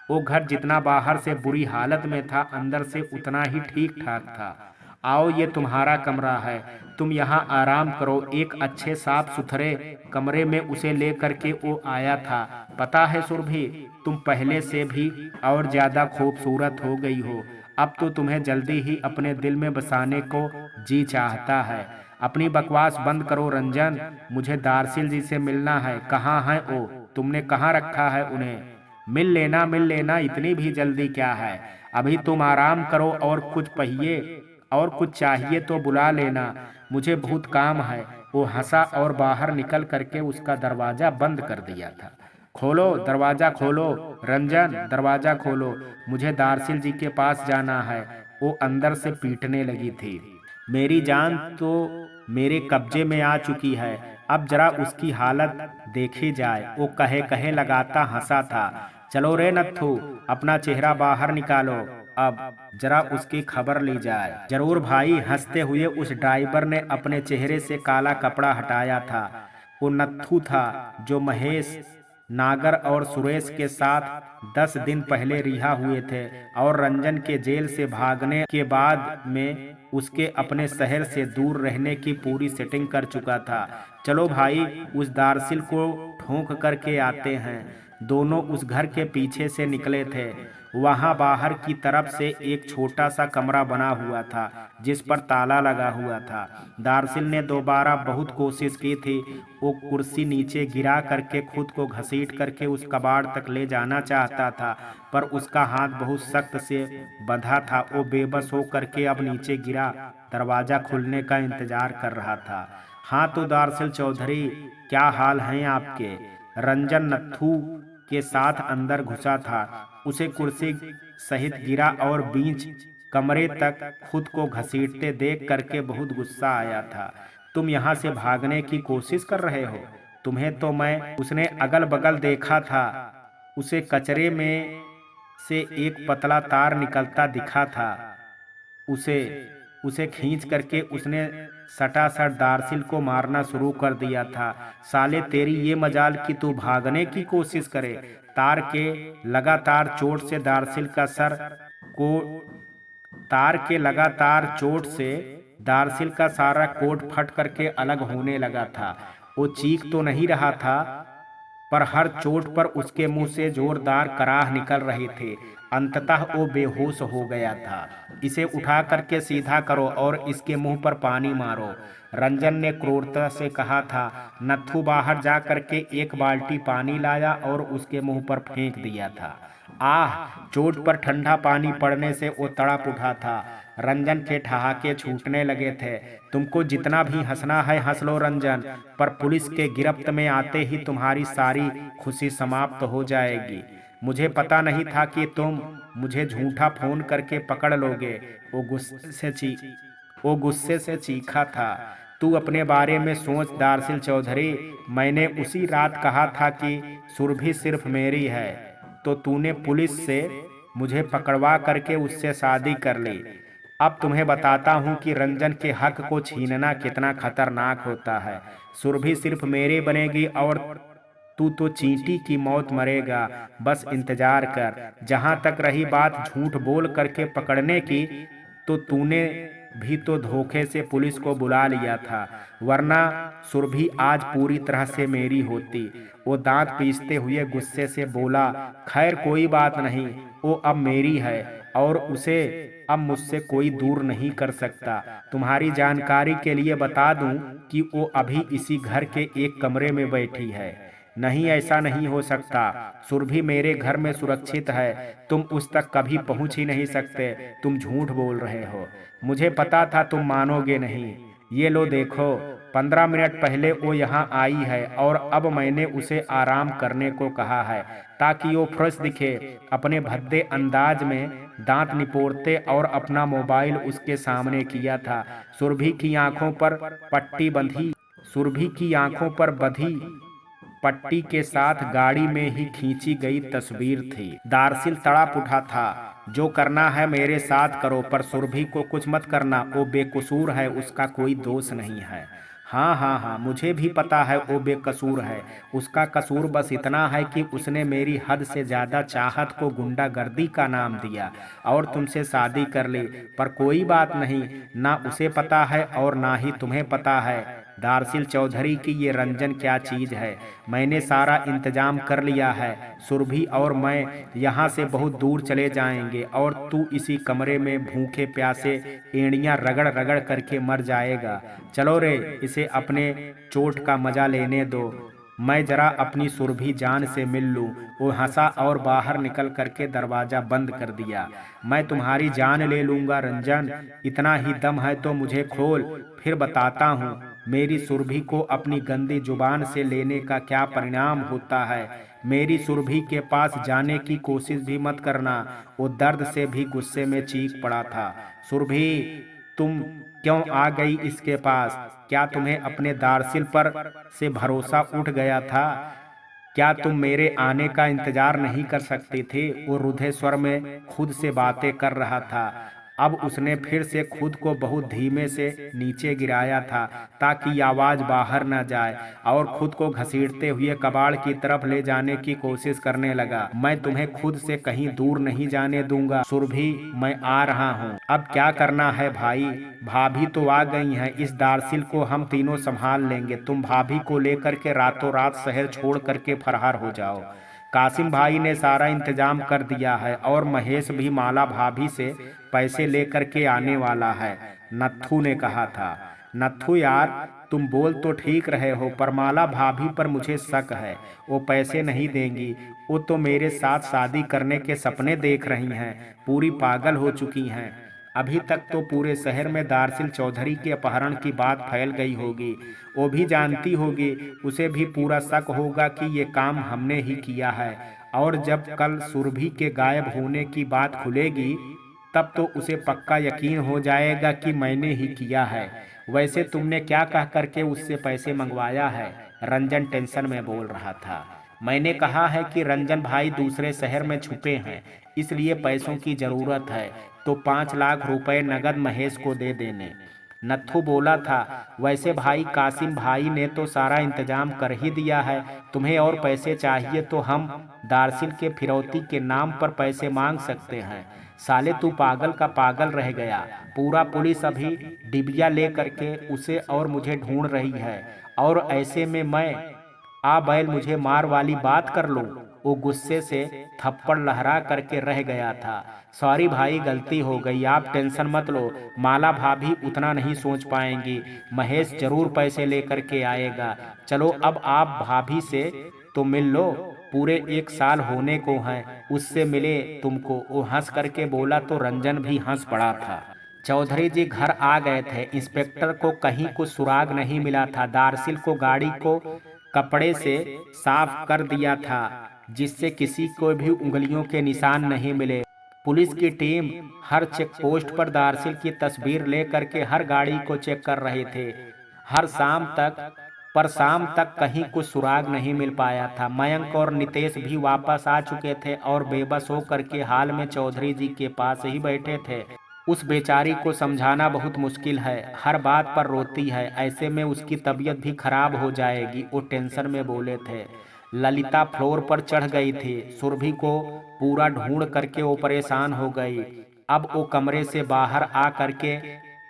वो घर जितना बाहर से बुरी हालत में था, अंदर से उतना ही ठीक ठाक था। आओ, ये तुम्हारा कमरा है, तुम यहाँ आराम करो। एक अच्छे साफ सुथरे कमरे में उसे ले करके वो आया था। पता है सुरभि, तुम पहले से भी और ज्यादा खूबसूरत हो गई हो। अब तो तुम्हें जल्दी ही अपने दिल में बसाने को जी चाहता है। अपनी बकवास बंद करो रंजन, मुझे दार्सिल जी से मिलना है। कहाँ है वो? तुमने कहाँ रखा है उन्हें? मिल लेना, इतनी भी जल्दी क्या है? अभी तुम आराम करो और कुछ चाहिए तो बुला लेना, मुझे बहुत काम है। वो हंसा और बाहर निकल करके उसका दरवाजा बंद कर दिया था। खोलो, दरवाजा खोलो रंजन, दरवाजा खोलो, मुझे दार्सिल जी के पास जाना है। वो अंदर से पीटने लगी थी। मेरी जान तो मेरे कब्जे में आ चुकी है, अब जरा उसकी हालत देखी जाए। वो कहे कहे लगाता हंसा था। चलो रे नत्थू, अपना चेहरा बाहर निकालो, अब जरा उसकी खबर ली जाए। जरूर भाई, हंसते हुए उस ड्राइवर ने अपने चेहरे से काला कपड़ा हटाया था। वो नत्थू था जो महेश, नागर और सुरेश के साथ 10 दिन पहले रिहा हुए थे और रंजन के जेल से भागने के बाद में उसके अपने शहर से दूर रहने की पूरी सेटिंग कर चुका था। चलो भाई, उस दार्सिल को ठोंक करके आते हैं। दोनों उस घर के पीछे से निकले थे। वहां बाहर की तरफ से एक छोटा सा कमरा बना हुआ था जिस पर ताला लगा हुआ था। दार्सिल ने दोबारा बहुत कोशिश की थी। वो कुर्सी नीचे गिरा करके खुद को घसीट करके उस कबाड़ तक ले जाना चाहता था, पर उसका हाथ बहुत सख्त से बंधा था। वो बेबस हो करके अब नीचे गिरा, दरवाजा खुलने का इंतजार कर रहा था। हाँ तो दार्सिल चौधरी, क्या हाल हैं आपके? रंजन नत्थू के साथ अंदर घुसा था। उसे कुर्सी सहित गिरा और बीच कमरे तक खुद को घसीटते देख करके बहुत गुस्सा आया था। तुम यहाँ से भागने की कोशिश कर रहे हो? तुम्हें तो उसने अगल बगल देखा था। उसे कचरे में से एक पतला तार निकलता दिखा था। उसे खींच करके उसने सटासट दार्सिल को मारना शुरू कर दिया था। साले, तेरी ये मजाल कि तू भागने की कोशिश करे। तार के लगातार चोट से दार्सिल का सारा कोट फट करके अलग होने लगा था। वो चीख तो नहीं रहा था, पर हर चोट पर उसके मुंह से जोरदार कराह निकल रही थी। अंततः वो बेहोश हो गया था। इसे उठा करके सीधा करो और इसके मुंह पर पानी मारो, रंजन ने क्रूरता से कहा था। नत्थू बाहर जा करके एक बाल्टी पानी लाया और उसके मुंह पर फेंक दिया था। आह! चोट पर ठंडा पानी पड़ने से वो तड़प उठा था। रंजन के ठहाके छूटने लगे थे। तुमको जितना भी हंसना है हंस लो रंजन, पर पुलिस के गिरफ्त में आते ही तुम्हारी सारी खुशी समाप्त हो जाएगी। मुझे पता नहीं था कि तुम मुझे झूठा फोन करके पकड़ लोगे। वो गुस्से से ची वो गुस्से से चीखा था। तू अपने बारे में सोच दार्सिल चौधरी, मैंने उसी रात कहा था कि सुरभि सिर्फ मेरी है, तो तूने पुलिस से मुझे पकड़वा करके उससे शादी कर ली। अब तुम्हें बताता हूँ कि रंजन के हक को छीनना कितना खतरनाक होता है। सुरभि सिर्फ मेरी बनेगी और तू तो चींटी की मौत मरेगा। बस इंतजार कर। जहां तक रही बात झूठ बोल करके पकड़ने की, तो तूने भी तो धोखे से पुलिस को बुला लिया था, वरना सुरभि आज पूरी तरह से मेरी होती। वो दांत पीसते हुए गुस्से से बोला, खैर कोई बात नहीं, वो अब मेरी है और उसे अब मुझसे कोई दूर नहीं कर सकता। तुम्हारी जानकारी के लिए बता दूं कि वो अभी इसी घर के एक कमरे में बैठी है। नहीं, ऐसा नहीं हो सकता। सुरभि मेरे घर में सुरक्षित है, तुम उस तक कभी पहुंच ही नहीं सकते। तुम झूठ बोल रहे हो। मुझे पता था तुम मानोगे नहीं। ये लो देखो, 15 मिनट पहले वो यहाँ आई है और अब मैंने उसे आराम करने को कहा है ताकि वो फ्रेश दिखे। अपने भद्दे अंदाज में दांत निपोड़ते और अपना मोबाइल उसके सामने किया था। सुरभि की आंखों पर सुरभि की आंखों पर बंधी पट्टी के साथ गाड़ी में ही खींची गई तस्वीर थी। दार्सिल तड़प उठा था। जो करना है मेरे साथ करो, पर सुरभि को कुछ मत करना। वो बेकसूर है, उसका कोई दोष नहीं है। हाँ हाँ हाँ, मुझे भी पता है वो बेकसूर है। उसका कसूर बस इतना है कि उसने मेरी हद से ज्यादा चाहत को गुंडागर्दी का नाम दिया और तुमसे शादी कर ली। पर कोई बात नहीं, ना उसे पता है और ना ही तुम्हें पता है दार्सिल चौधरी की ये रंजन क्या चीज है। मैंने सारा इंतजाम कर लिया है। सुरभि और मैं यहाँ से बहुत दूर चले जाएंगे और तू इसी कमरे में भूखे प्यासे एड़ियाँ रगड़ रगड़ करके मर जाएगा। चलो रे, इसे अपने चोट का मजा लेने दो। मैं जरा अपनी सुरभि जान से मिल लूं। वो हंसा और बाहर निकल करके दरवाजा बंद कर दिया। मैं तुम्हारी जान ले लूंगा रंजन, इतना ही दम है तो मुझे खोल, फिर बताता हूँ मेरी सुरभि को अपनी गंदी जुबान से लेने का क्या परिणाम होता है। मेरी सुरभि के पास जाने की कोशिश भी मत करना। वो दर्द से भी गुस्से में चीख पड़ा था। सुरभि, तुम क्यों आ गई इसके पास? क्या तुम्हें अपने दार्सिल पर से भरोसा उठ गया था? क्या तुम मेरे आने का इंतजार नहीं कर सकती थी? वो रुधे स्वर में खुद से बातें कर रहा था। अब उसने फिर से खुद को बहुत धीमे से नीचे गिराया था ताकि आवाज बाहर न जाए और खुद को घसीटते हुए कबाड़ की तरफ ले जाने की कोशिश करने लगा। मैं तुम्हें खुद से कहीं दूर नहीं जाने दूंगा सुरभि, मैं आ रहा हूँ। अब क्या करना है भाई? भाभी तो आ गई हैं, इस दार्सिल को हम तीनों संभाल लेंगे। तुम भाभी को लेकर के रातों रात शहर छोड़ करके फरार हो जाओ। कासिम भाई ने सारा इंतजाम कर दिया है और महेश भी माला भाभी से पैसे लेकर के आने वाला है, नत्थू ने कहा था। नत्थू यार, तुम बोल तो ठीक रहे हो, पर माला भाभी पर मुझे शक है। वो पैसे नहीं देंगी। वो तो मेरे साथ शादी करने के सपने देख रही हैं, पूरी पागल हो चुकी हैं। अभी तक तो पूरे शहर में दार्सिल चौधरी के अपहरण की बात फैल गई होगी। वो भी जानती होगी, उसे भी पूरा शक होगा कि ये काम हमने ही किया है। और जब कल सुरभि के गायब होने की बात खुलेगी, तब तो उसे पक्का यकीन हो जाएगा कि मैंने ही किया है। वैसे तुमने क्या कह करके उससे पैसे मंगवाया है? रंजन टेंशन में बोल रहा था। मैंने कहा है कि रंजन भाई दूसरे शहर में छुपे हैं, इसलिए पैसों की जरूरत है, तो 5 लाख रुपए नगद महेश को दे देने। नत्थू बोला था। वैसे भाई, कासिम भाई ने तो सारा इंतजाम कर ही दिया है। तुम्हें और पैसे चाहिए तो हम दार्सिल के फिरौती के नाम पर पैसे मांग सकते हैं। साले, तू पागल का पागल रह गया। पूरा पुलिस अभी डिबिया ले करके उसे और मुझे ढूंढ रही है, और ऐसे में मैं आ बैल मुझे मार वाली बात कर लूं। वो गुस्से से थप्पड़ लहरा करके रह गया था। सॉरी भाई, गलती हो गई, आप टेंशन मत लो। माला भाभी उतना नहीं सोच पाएंगी। महेश जरूर पैसे लेकर के आएगा। चलो अब आप भाभी से तो मिल लो, पूरे 1 साल होने को हैं उससे मिले तुमको। वो हंस करके बोला तो रंजन भी हंस पड़ा था। चौधरी जी घर आ गए थे। इंस्पेक्टर को कहीं कुछ सुराग नहीं मिला था। दार्सिल को गाड़ी को कपड़े से साफ कर दिया था, जिससे किसी को भी उंगलियों के निशान नहीं मिले। पुलिस की टीम हर चेक पोस्ट पर दार्सिल की तस्वीर लेकर के हर गाड़ी को चेक कर रहे थे। हर शाम तक कहीं कुछ सुराग नहीं मिल पाया था। मयंक और नितेश भी वापस आ चुके थे और बेबस होकर के हाल में चौधरी जी के पास ही बैठे थे। उस बेचारी को समझाना बहुत मुश्किल है, हर बात पर रोती है। ऐसे में उसकी तबीयत भी खराब हो जाएगी, वो टेंशन में बोले थे। ललिता फ्लोर पर चढ़ गई थी। सुरभि को पूरा ढूंढ करके वो परेशान हो गई। अब वो कमरे से बाहर आ करके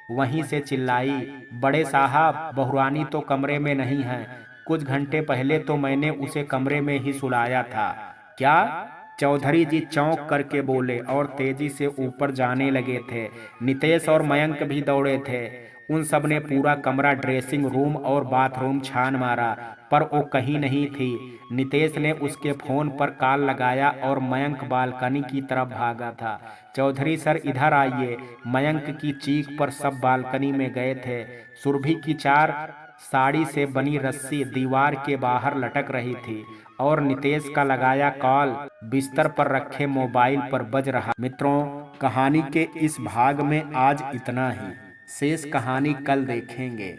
वहीं से चिल्लाई, बड़े साहब, बहुरानी तो कमरे में नहीं है। कुछ घंटे पहले तो मैंने उसे कमरे में ही सुलाया था। क्या? चौधरी जी चौंक करके बोले और तेजी से ऊपर जाने लगे थे। नितेश और मयंक भी दौड़े थे। उन सब ने पूरा कमरा, ड्रेसिंग रूम और बाथरूम छान मारा, पर वो कहीं नहीं थी। नितेश ने उसके फोन पर कॉल लगाया और मयंक बालकनी की तरफ भागा था। चौधरी सर इधर आइए। मयंक की चीख पर सब बालकनी में गए थे। सुरभि की 4 साड़ी से बनी रस्सी दीवार के बाहर लटक रही थी और नितेश का लगाया कॉल बिस्तर पर रखे मोबाइल पर बज रहा। मित्रों, कहानी के इस भाग में आज इतना ही। शेष कहानी कल देखेंगे।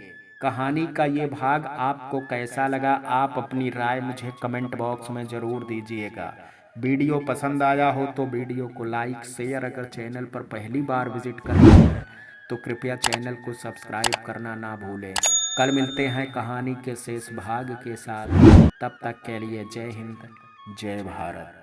कहानी का ये भाग आपको कैसा लगा, आप अपनी राय मुझे कमेंट बॉक्स में ज़रूर दीजिएगा। वीडियो पसंद आया हो तो वीडियो को लाइक शेयर, अगर चैनल पर पहली बार विजिट कर रहे हैं तो कृपया चैनल को सब्सक्राइब करना ना भूलें। कल मिलते हैं कहानी के शेष भाग के साथ। तब तक के लिए जय हिंद, जय भारत।